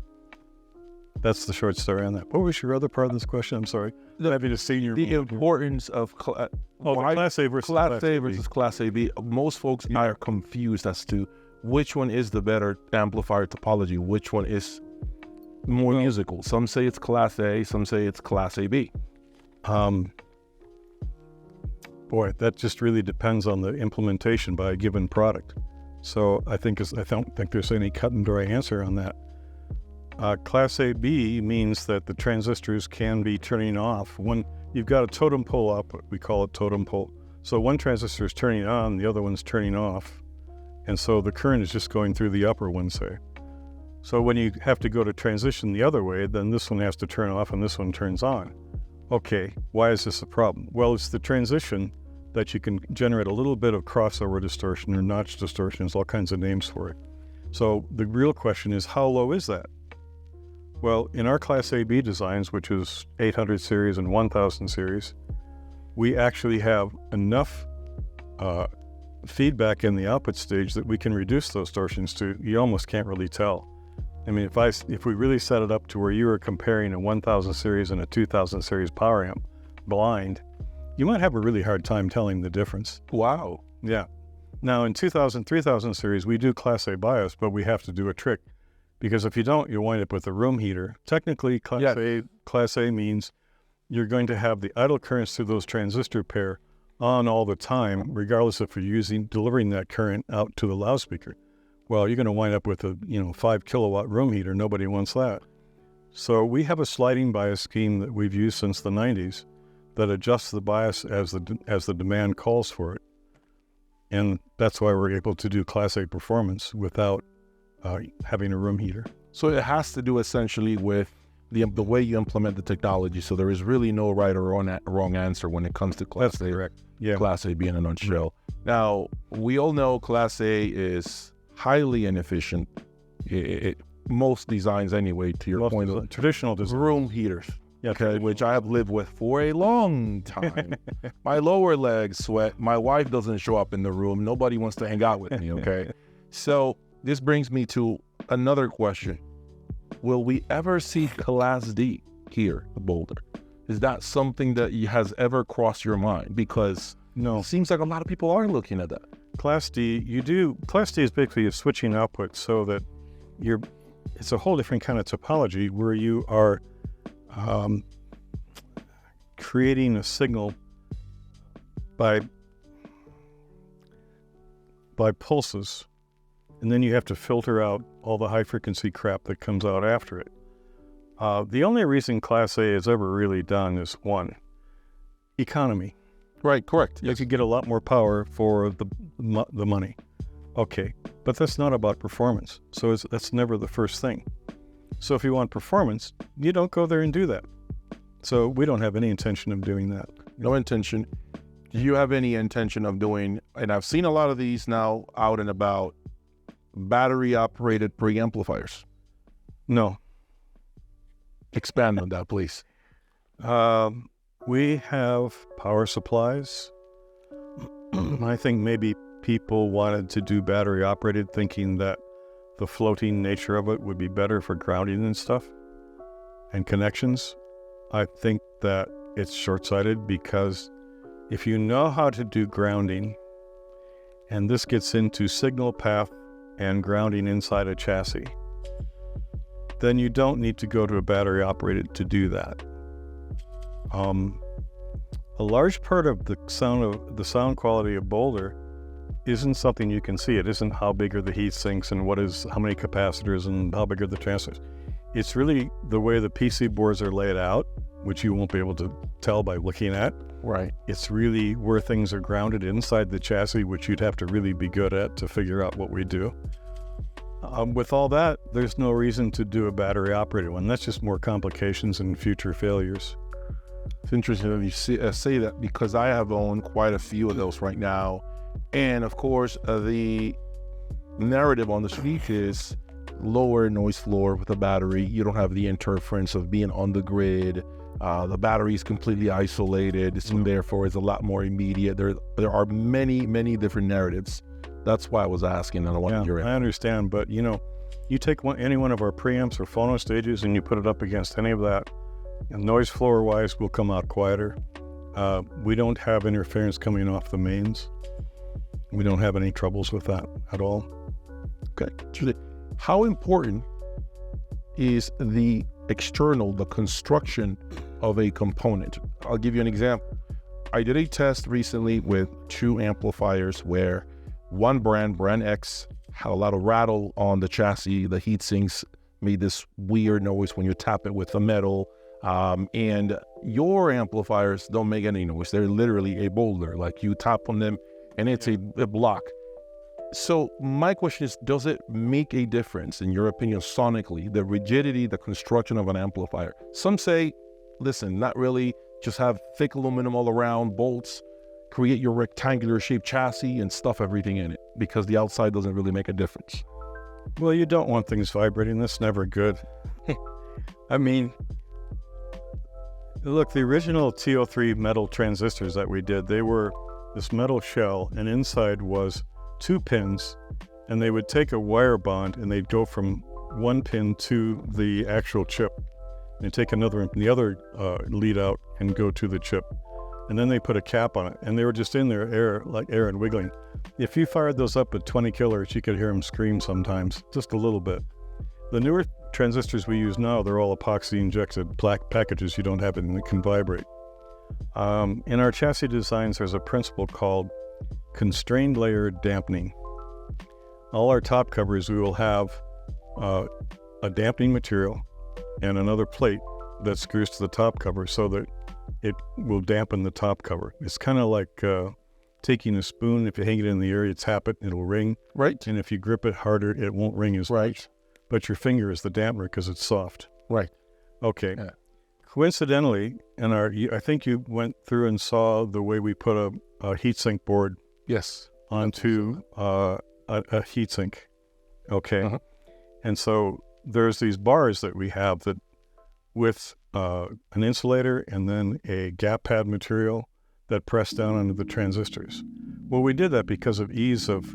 That's the short story on that. What was your other part of this question? I'm sorry. Happy to see the importance of Class A versus Class AB. Most folks are confused as to which one is the better amplifier topology, which one is more musical. Some say it's Class A, some say it's Class AB. Boy, that just really depends on the implementation by a given product. So I don't think there's any cut and dry answer on that. Class AB means that the transistors can be turning off. When you've got a totem pole output, we call it totem pole. So one transistor is turning on, the other one's turning off. And so the current is just going through the upper one, say. So when you have to go to transition the other way, then this one has to turn off and this one turns on. Okay, why is this a problem? Well, it's the transition that you can generate a little bit of crossover distortion or notch distortion. There's all kinds of names for it. So the real question is, how low is that? Well, in our Class AB designs, which is 800 series and 1000 series, we actually have enough feedback in the output stage that we can reduce those distortions to, you almost can't really tell. I mean, if we really set it up to where you were comparing a 1000 series and a 2000 series power amp blind, you might have a really hard time telling the difference. Wow. Yeah. Now in 2000, 3000 series, we do Class A bias, but we have to do a trick. Because if you don't, you'll wind up with a room heater. Technically, Class A means you're going to have the idle currents through those transistor pair on all the time, regardless if you're delivering that current out to the loudspeaker. Well, you're going to wind up with a 5 kilowatt room heater. Nobody wants that. So we have a sliding bias scheme that we've used since the 90s that adjusts the bias as the demand calls for it. And that's why we're able to do Class A performance without having a room heater. So it has to do essentially with the way you implement the technology. So there is really no right or wrong answer when it comes to Class A. Correct. Yeah. Class A being a nutshell. Now, we all know Class A is highly inefficient. Most designs anyway, to your point. Traditional design. Room heaters. Yeah, okay, which I have lived with for a long time. My lower legs sweat. My wife doesn't show up in the room. Nobody wants to hang out with me, okay? So this brings me to another question. Will we ever see Class D here at Boulder? Is that something that has ever crossed your mind? Because No. it seems like a lot of people are looking at that. Class D, Class D is basically a switching output so that it's a whole different kind of topology where you are creating a signal by pulses, and then you have to filter out all the high frequency crap that comes out after it. The only reason Class A is ever really done is one, economy. Right, correct. You could get a lot more power for the money. Okay, but that's not about performance. So that's never the first thing. So if you want performance, you don't go there and do that. So we don't have any intention of doing that. No intention. Do you have any intention of doing, and I've seen a lot of these now out and about, battery operated preamplifiers? No. Expand on that, please. We have power supplies. I think maybe people wanted to do battery operated, thinking that the floating nature of it would be better for grounding and stuff and connections. I think that it's short-sighted, because if you know how to do grounding, and this gets into signal path and grounding inside a chassis, then you don't need to go to a battery operated to do that. A large part of the sound quality of Boulder isn't something you can see. It isn't how big are the heat sinks and how many capacitors and how big are the transistors. It's really the way the PC boards are laid out, which you won't be able to tell by looking at. Right. It's really where things are grounded inside the chassis, which you'd have to really be good at to figure out what we do. With all that, there's no reason to do a battery operated one. That's just more complications and future failures. It's interesting that you say that, because I have owned quite a few of those right now. And of course, the narrative on the street is lower noise floor with a battery. You don't have the interference of being on the grid. The battery is completely isolated, so therefore it's a lot more immediate. There are many, many different narratives. That's why I was asking, and I want your I understand, but you take any one of our preamps or phono stages and you put it up against any of that, and noise floor wise will come out quieter. We don't have interference coming off the mains. We don't have any troubles with that at all. Okay. How important is the construction of a component? I'll give you an example. I did a test recently with 2 amplifiers where one brand X, had a lot of rattle on the chassis. The heat sinks made this weird noise when you tap it with the metal. And your amplifiers don't make any noise. They're literally a boulder. Like, you tap on them and it's a block. So my question is, does it make a difference, in your opinion, sonically, the rigidity, the construction of an amplifier? Some say, listen, not really, just have thick aluminum all around, bolts, create your rectangular shaped chassis and stuff everything in it, because the outside doesn't really make a difference. Well, you don't want things vibrating. That's never good. I mean, look, the original TO3 metal transistors that we did, they were this metal shell, and inside was 2 pins, and they would take a wire bond and they'd go from one pin to the actual chip, and take another and the other lead out and go to the chip, and then they put a cap on it, and they were just in there, air and wiggling. If you fired those up at 20 kilohertz, you could hear them scream sometimes, just a little bit. The newer transistors we use now, they're all epoxy injected packages. You don't have anything that can vibrate. In our chassis designs, there's a principle called constrained layer dampening. All our top covers, we will have a dampening material and another plate that screws to the top cover so that it will dampen the top cover. It's kind of like taking a spoon. If you hang it in the air, you tap it, it'll ring. Right. And if you grip it harder, it won't ring as much. But your finger is the dampener because it's soft. Right. Okay. Yeah. Coincidentally, I think you went through and saw the way we put a heatsink board Yes. onto a heatsink. Okay. Uh-huh. And so there's these bars that we have that with an insulator and then a gap pad material that press down onto the transistors. Well, we did that because of ease of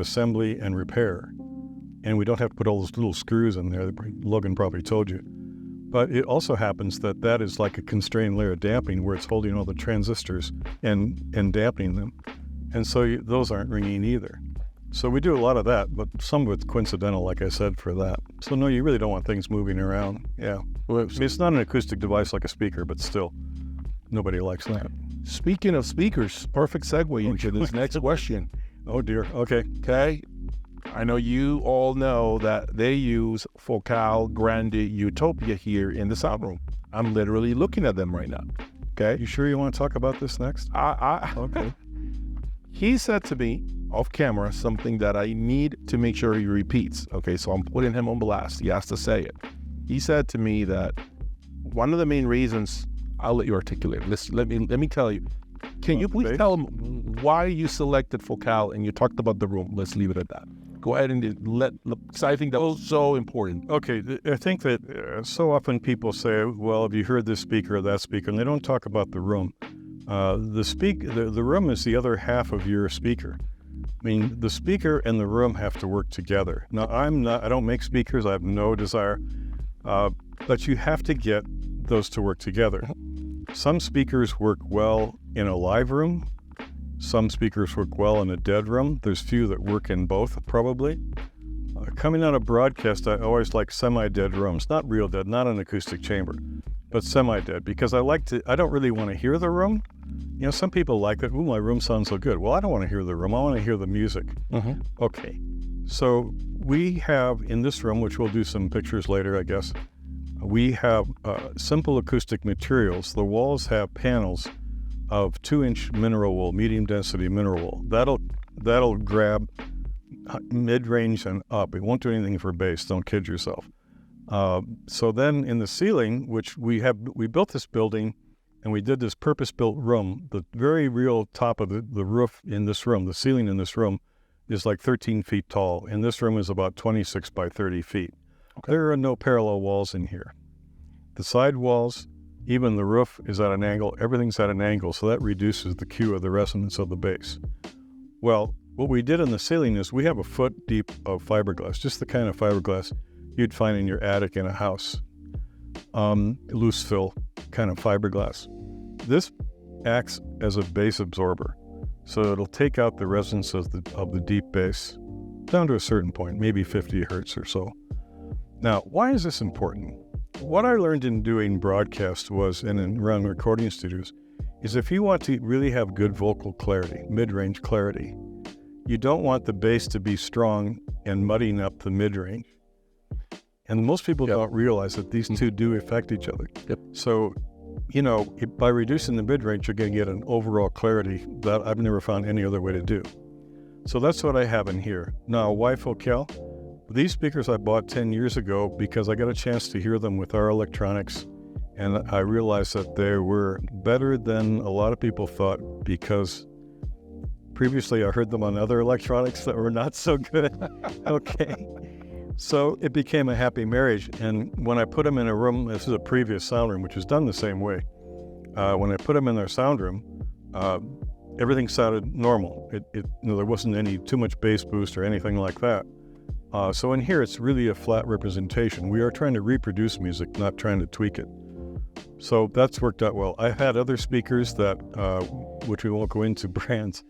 assembly and repair. and we don't have to put all those little screws in there that Logan probably told you. But it also happens that is like a constrained layer of damping where it's holding all the transistors and dampening them. And so those aren't ringing either. So we do a lot of that, but some of it's coincidental, like I said, for that. So no, you really don't want things moving around. Yeah. Well, I mean, it's not an acoustic device like a speaker, but still, nobody likes that. Speaking of speakers, perfect segue into this next question. Oh dear. Okay. Okay. I know you all know that they use Focal Grande Utopia here in the sound room. I'm literally looking at them right now. Okay. You sure you want to talk about this next? Okay. He said to me off camera something that I need to make sure he repeats. Okay, so I'm putting him on blast. He has to say it. He said to me that one of the main reasons, I'll let you articulate. Let me tell you. Can you please tell him why you selected Focal and you talked about the room? Let's leave it at that. Go ahead and because I think that was so important. Okay, I think that so often people say, well, have you heard this speaker or that speaker? And they don't talk about the room. The room is the other half of your speaker. I mean, the speaker and the room have to work together. Now, I don't make speakers. I have no desire, but you have to get those to work together. Some speakers work well in a live room. Some speakers work well in a dead room. There's few that work in both, probably. Coming out of broadcast, I always like semi-dead rooms. Not real dead, not an acoustic chamber, but semi-dead, because I don't really want to hear the room. You know, some people like it. Ooh, my room sounds so good. Well, I don't want to hear the room. I want to hear the music. Okay. So we have in this room, which we'll do some pictures later, I guess, we have simple acoustic materials. The walls have panels of 2-inch mineral wool, medium density mineral wool. That'll grab mid-range and up. It won't do anything for bass. Don't kid yourself. So then in the ceiling, which we built this building and we did this purpose-built room. The very real top of the roof in this room, the ceiling in this room is like 13 feet tall. And this room is about 26 by 30 feet. Okay. There are no parallel walls in here. The side walls, even the roof is at an angle. Everything's at an angle, so that reduces the Q of the resonance of the bass. Well, what we did in the ceiling is we have a foot deep of fiberglass, just the kind of fiberglass you'd find in your attic in a house. Loose fill kind of fiberglass. This acts as a bass absorber, so it'll take out the resonance of the deep bass down to a certain point, maybe 50 hertz or so. Now, why is this important? What I learned in doing broadcast and around recording studios is if you want to really have good vocal clarity, mid-range clarity, you don't want the bass to be strong and muddying up the mid-range. And most people don't realize that these two do affect each other. So, you know, by reducing the mid-range, you're going to get an overall clarity that I've never found any other way to do. So that's what I have in here. Now, why Focal? These speakers I bought 10 years ago because I got a chance to hear them with our electronics, and I realized that they were better than a lot of people thought because previously I heard them on other electronics that were not so good. Okay. So it became a happy marriage, and when I put them in a room, this is a previous sound room, which was done the same way. When I put them in their sound room, everything sounded normal. There wasn't any too much bass boost or anything like that. So in here, it's really a flat representation. We are trying to reproduce music, not trying to tweak it. So that's worked out well. I've had other speakers that, which we won't go into brands,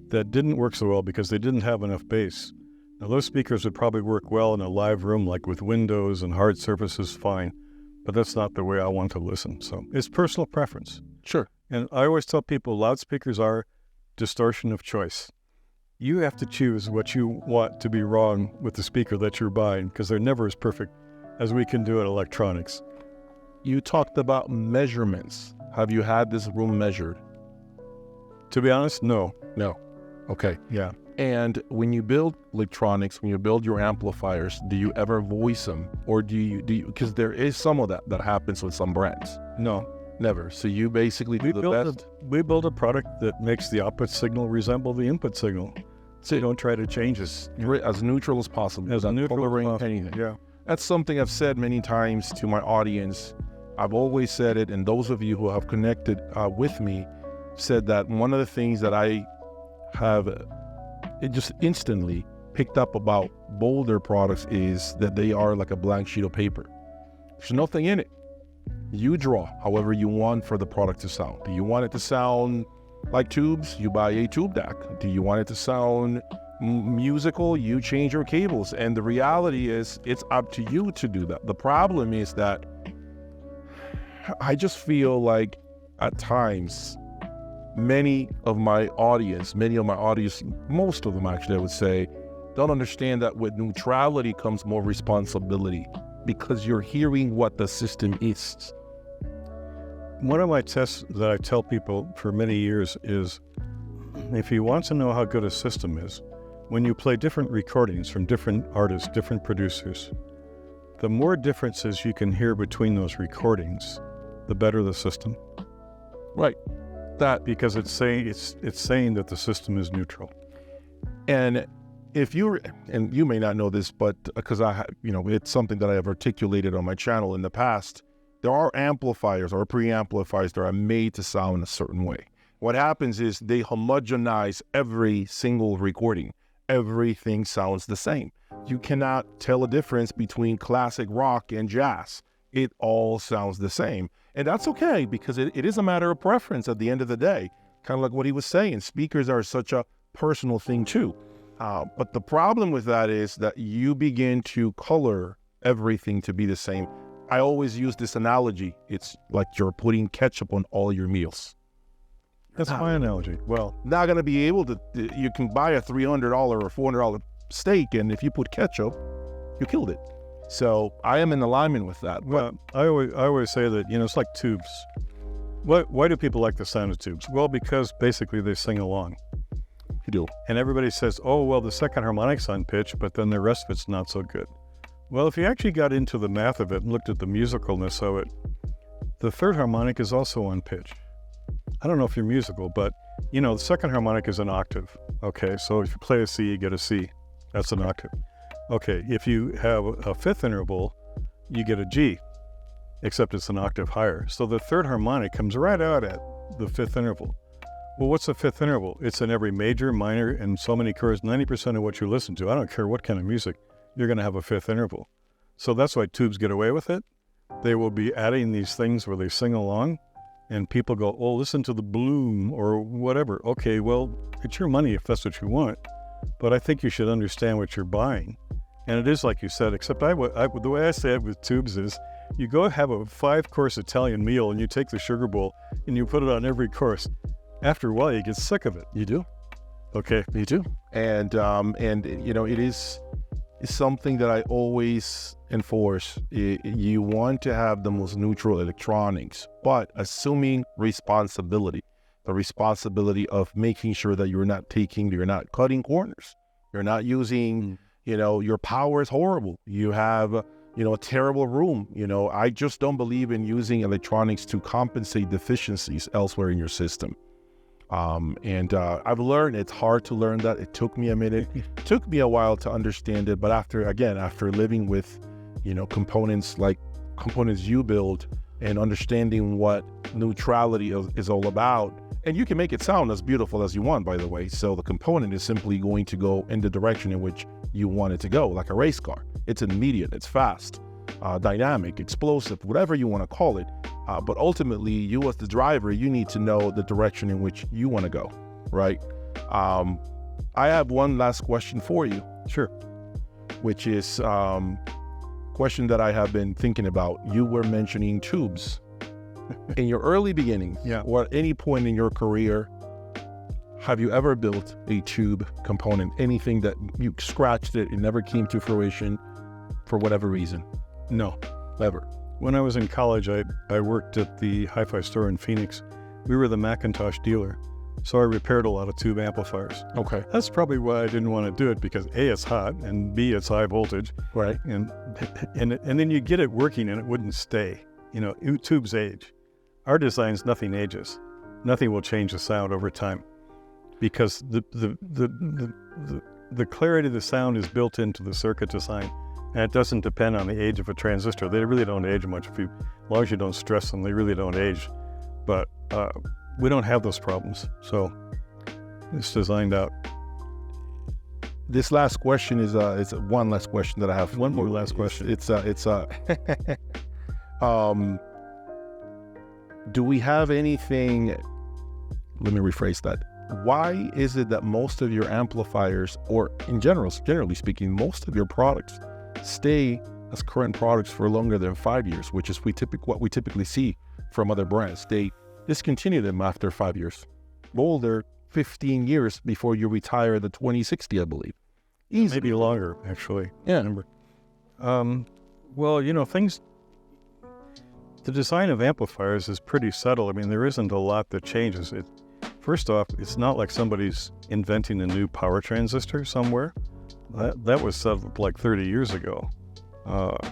that didn't work so well because they didn't have enough bass. Now those speakers would probably work well in a live room, like with windows and hard surfaces, fine. But that's not the way I want to listen. So it's personal preference. Sure. And I always tell people loudspeakers are distortion of choice. You have to choose what you want to be wrong with the speaker that you're buying because they're never as perfect as we can do in electronics. You talked about measurements. Have you had this room measured? To be honest, no. No. Okay. Yeah. And when you build electronics, when you build your amplifiers, do you ever voice them? Or do you, because there is some of that happens with some brands. No. Never. So you basically do the best. We build a product that makes the output signal resemble the input signal. So you don't try to change it. As neutral as possible. As neutral as possible. Anything. Yeah. That's something I've said many times to my audience. I've always said it, and those of you who have connected with me said that one of the things that I have it just instantly picked up about Boulder products is that they are like a blank sheet of paper. There's nothing in it. You draw however you want for the product to sound. Do you want it to sound like tubes? You buy a tube deck. Do you want it to sound musical? You change your cables. And the reality is, it's up to you to do that. The problem is that I just feel like at times, most of my audience, most of them actually, I would say, don't understand that with neutrality comes more responsibility, because you're hearing what the system is. One of my tests that I tell people for many years is, if you want to know how good a system is, when you play different recordings from different artists, different producers, the more differences you can hear between those recordings, the better the system. Right. That Because it's saying that the system is neutral. And and you may not know this, but because it's something that I have articulated on my channel in the past, there are amplifiers or preamplifiers that are made to sound a certain way. What happens is they homogenize every single recording. Everything sounds the same. You cannot tell a difference between classic rock and jazz. It all sounds the same. And that's okay, because it is a matter of preference at the end of the day. Kind of like what he was saying, speakers are such a personal thing too. But the problem with that is that you begin to color everything to be the same. I always use this analogy. It's like you're putting ketchup on all your meals. That's my analogy. Well, Not going to be able to, you can buy a $300 or $400 steak, and if you put ketchup, you killed it. So I am in alignment with that. well, I always say that, it's like tubes. Why do people like the sound of tubes? Well, because basically they sing along. You do. And everybody says, oh, well, the second harmonic's on pitch, but then the rest of it's not so good. Well, if you actually got into the math of it and looked at the musicalness of it, the third harmonic is also on pitch. I don't know if you're musical, but, the second harmonic is an octave. Okay, so if you play a C, you get a C. That's an octave. Okay, if you have a fifth interval, you get a G, except it's an octave higher. So the third harmonic comes right out at the fifth interval. Well, what's the fifth interval? It's in every major, minor, and so many chords. 90% of what you listen to, I don't care what kind of music, you're going to have a fifth interval. So that's why tubes get away with it. They will be adding these things where they sing along, and people go, oh, listen to the Bloom or whatever. Okay, well, it's your money if that's what you want, but I think you should understand what you're buying. And it is like you said, except the way I say it with tubes is, you go have a 5-course Italian meal and you take the sugar bowl and you put it on every course. After a while, you get sick of it. You do. Okay. You do. And it is something that I always enforce. You want to have the most neutral electronics, but assuming responsibility, the responsibility of making sure that you're not cutting corners. You're not using, your power is horrible. You have, a terrible room. I just don't believe in using electronics to compensate deficiencies elsewhere in your system. I've learned it's hard to learn that. It took me a minute. It took me a while to understand it. But after living with, components you build and understanding what neutrality is all about, and you can make it sound as beautiful as you want, by the way. So the component is simply going to go in the direction in which you want it to go, like a race car. It's immediate, it's fast, dynamic, explosive, whatever you want to call it. But ultimately, you as the driver, you need to know the direction in which you want to go, right? I have one last question for you. Sure. Which is question that I have been thinking about. You were mentioning tubes. In your early beginnings, yeah, or at any point in your career, have you ever built a tube component? Anything that you scratched it never came to fruition for whatever reason? No. Ever? When I was in college, I worked at the hi-fi store in Phoenix. We were the Macintosh dealer, so I repaired a lot of tube amplifiers. Okay. That's probably why I didn't want to do it, because A, it's hot, and B, it's high voltage. Right. And then you get it working and it wouldn't stay. Tubes age. Our designs, nothing ages. Nothing will change the sound over time, because the clarity of the sound is built into the circuit design. And it doesn't depend on the age of a transistor. They really don't age much. As long as you don't stress them, they really don't age. But we don't have those problems. So it's designed out. this last question is it's one last question that I have. One more last question. It's do we have anything? Let me rephrase that. Why is it that most of your amplifiers, or in general, generally speaking, most of your products stay as current products for longer than 5 years, which is what we typically see from other brands? They discontinue them after 5 years. Boulder, 15 years before you retire the 2060, I believe. Easy. Maybe longer, actually. Yeah. Remember. Well, the design of amplifiers is pretty subtle. I mean, there isn't a lot that changes. First off, it's not like somebody's inventing a new power transistor somewhere. That was set up like 30 years ago.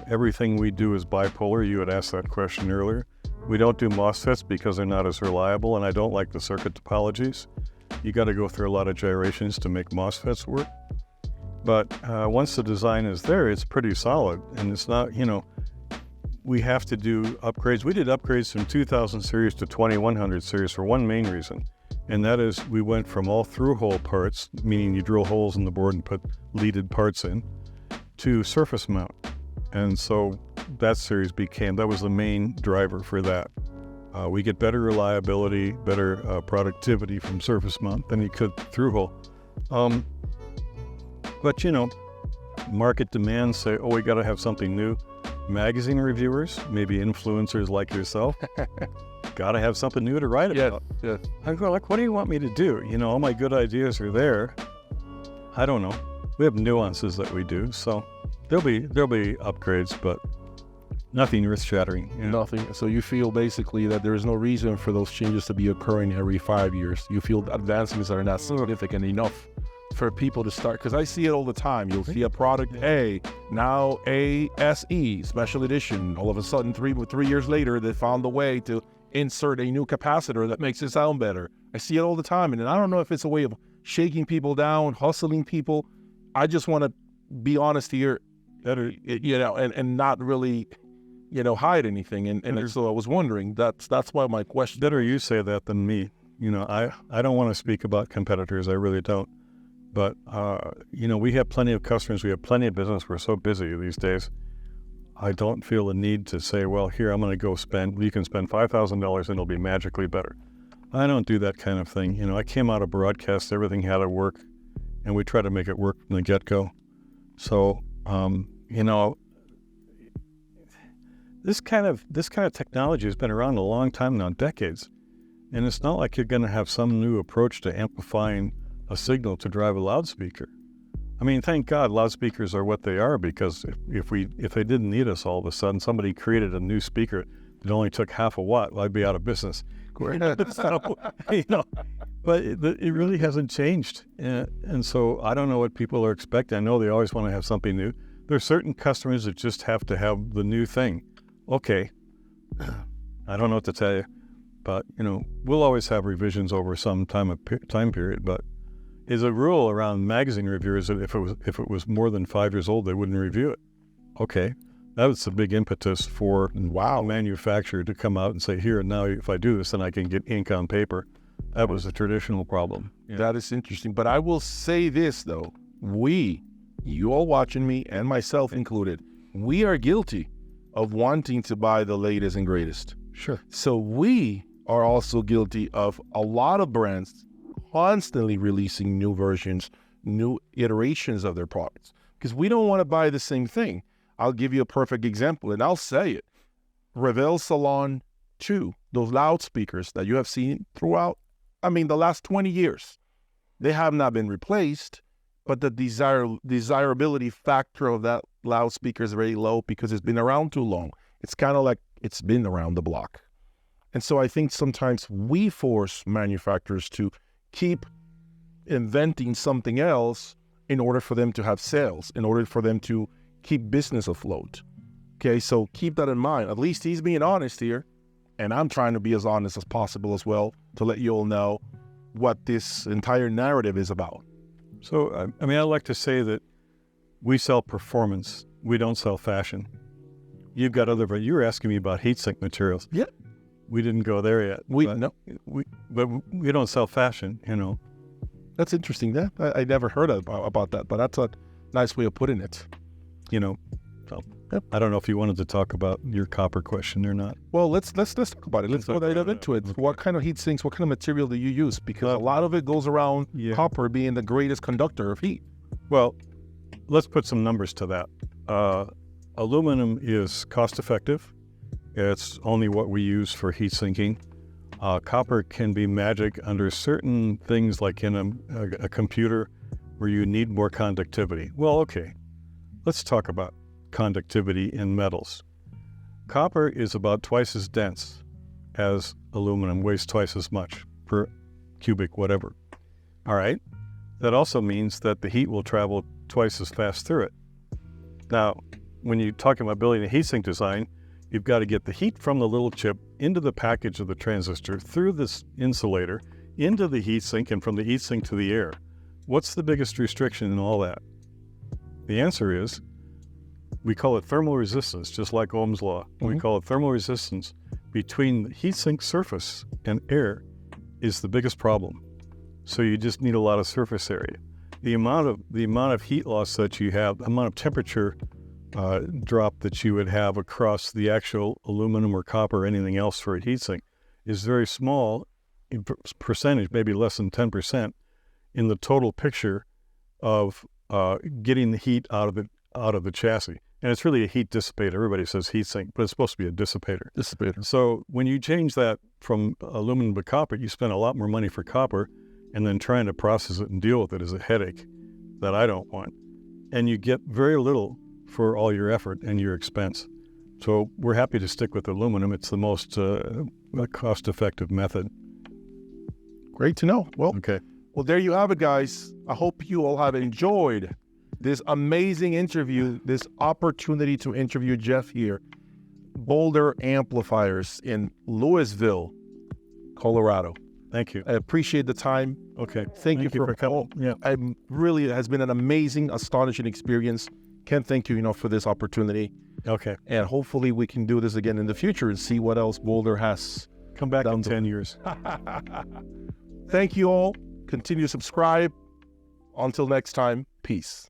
Everything we do is bipolar. You had asked that question earlier. We don't do MOSFETs because they're not as reliable, and I don't like the circuit topologies. You got to go through a lot of gyrations to make MOSFETs work. But once the design is there, it's pretty solid, and it's not, we have to do upgrades. We did upgrades from 2000 series to 2100 series for one main reason, and that is we went from all through-hole parts, meaning you drill holes in the board and put leaded parts in, to surface mount. And so that series that was the main driver for that. We get better reliability, better productivity from surface mount than you could through-hole. But, market demands say, we got to have something new. Magazine reviewers, maybe influencers like yourself, got to have something new to write about. Yeah. I go like, what do you want me to do? All my good ideas are there. I don't know. We have nuances that we do, so there'll be upgrades, but nothing earth-shattering. Nothing. So you feel basically that there is no reason for those changes to be occurring every 5 years. You feel advancements are not significant enough for people to start, because I see it all the time. You'll see a product A, now ASE, special edition. All of a sudden, three years later, they found a way to insert a new capacitor that makes it sound better. I see it all the time, and I don't know if it's a way of shaking people down, hustling people. I just want to be honest here, and not really, hide anything. And so I was wondering, that's why my question. Better you say that than me. I don't want to speak about competitors. I really don't. But, we have plenty of customers. We have plenty of business. We're so busy these days. I don't feel the need to say, well, here, I'm going to go you can spend $5,000 and it'll be magically better. I don't do that kind of thing. I came out of broadcast. Everything had to work, and we try to make it work from the get-go. So, this kind of technology has been around a long time now, decades. And it's not like you're going to have some new approach to amplifying a signal to drive a loudspeaker. I mean, thank God loudspeakers are what they are, because if they didn't need us all of a sudden, somebody created a new speaker that only took half a watt, well, I'd be out of business. So, but it really hasn't changed. And so I don't know what people are expecting. I know they always want to have something new. There are certain customers that just have to have the new thing. Okay, I don't know what to tell you, but we'll always have revisions over some time period. But is a rule around magazine reviewers that if it was more than 5 years old, they wouldn't review it. Okay, that was the big impetus for a manufacturer to come out and say, here and now, if I do this, then I can get ink on paper. That was a traditional problem. Yeah. That is interesting. But I will say this, though. You all watching me, and myself included, we are guilty of wanting to buy the latest and greatest. Sure. So we are also guilty of a lot of brands constantly releasing new versions, new iterations of their products, because we don't want to buy the same thing. I'll give you a perfect example, and I'll say it. Revel Salon 2, those loudspeakers that you have seen throughout, the last 20 years, they have not been replaced, but the desirability factor of that loudspeaker is very low because it's been around too long. It's kind of like it's been around the block. And so I think sometimes we force manufacturers to keep inventing something else in order for them to have sales, in order for them to keep business afloat. Okay, so keep that in mind. At least he's being honest here, and I'm trying to be as honest as possible as well to let you all know what this entire narrative is about. So, I like to say that we sell performance. We don't sell fashion. You've got you were asking me about heatsink materials. Yeah. We didn't go there yet. But we don't sell fashion, That's interesting. I never heard about that, but that's a nice way of putting it. You know, so I don't know if you wanted to talk about your copper question or not. Well, let's talk about it. Let's go right into it. Okay. What kind of heat sinks? What kind of material do you use? Because a lot of it goes around copper being the greatest conductor of heat. Well, let's put some numbers to that. Aluminum is cost effective. It's only what we use for heat sinking. Copper can be magic under certain things, like in a computer where you need more conductivity. Well, okay, let's talk about conductivity in metals. Copper is about twice as dense as aluminum, weighs twice as much per cubic whatever. All right, that also means that the heat will travel twice as fast through it. Now, when you're talking about building a heat sink design, you've got to get the heat from the little chip into the package of the transistor, through this insulator, into the heat sink, and from the heat sink to the air. What's the biggest restriction in all that? The answer is, we call it thermal resistance, just like Ohm's law. We call it thermal resistance between the heat sink surface and air is the biggest problem. So you just need a lot of surface area. The amount of heat loss that you have, the amount of temperature drop that you would have across the actual aluminum or copper or anything else for a heatsink is very small in percentage, maybe less than 10% in the total picture of getting the heat out of the chassis. And it's really a heat dissipator. Everybody says heatsink, but it's supposed to be a dissipator. So when you change that from aluminum to copper, you spend a lot more money for copper, and then trying to process it and deal with it is a headache that I don't want. And you get very little for all your effort and your expense. So we're happy to stick with aluminum. It's the most cost-effective method. Great to know. Well, Okay. Well, there you have it, guys. I hope you all have enjoyed this amazing interview, this opportunity to interview Jeff here. Boulder Amplifiers in Louisville, Colorado. Thank you. I appreciate the time. Okay. Thank you for coming. Yeah. It has been an amazing, astonishing experience. Ken, thank you, for this opportunity. Okay. And hopefully we can do this again in the future and see what else Boulder has. Come back in 10 years. Thank you all. Continue to subscribe. Until next time, peace.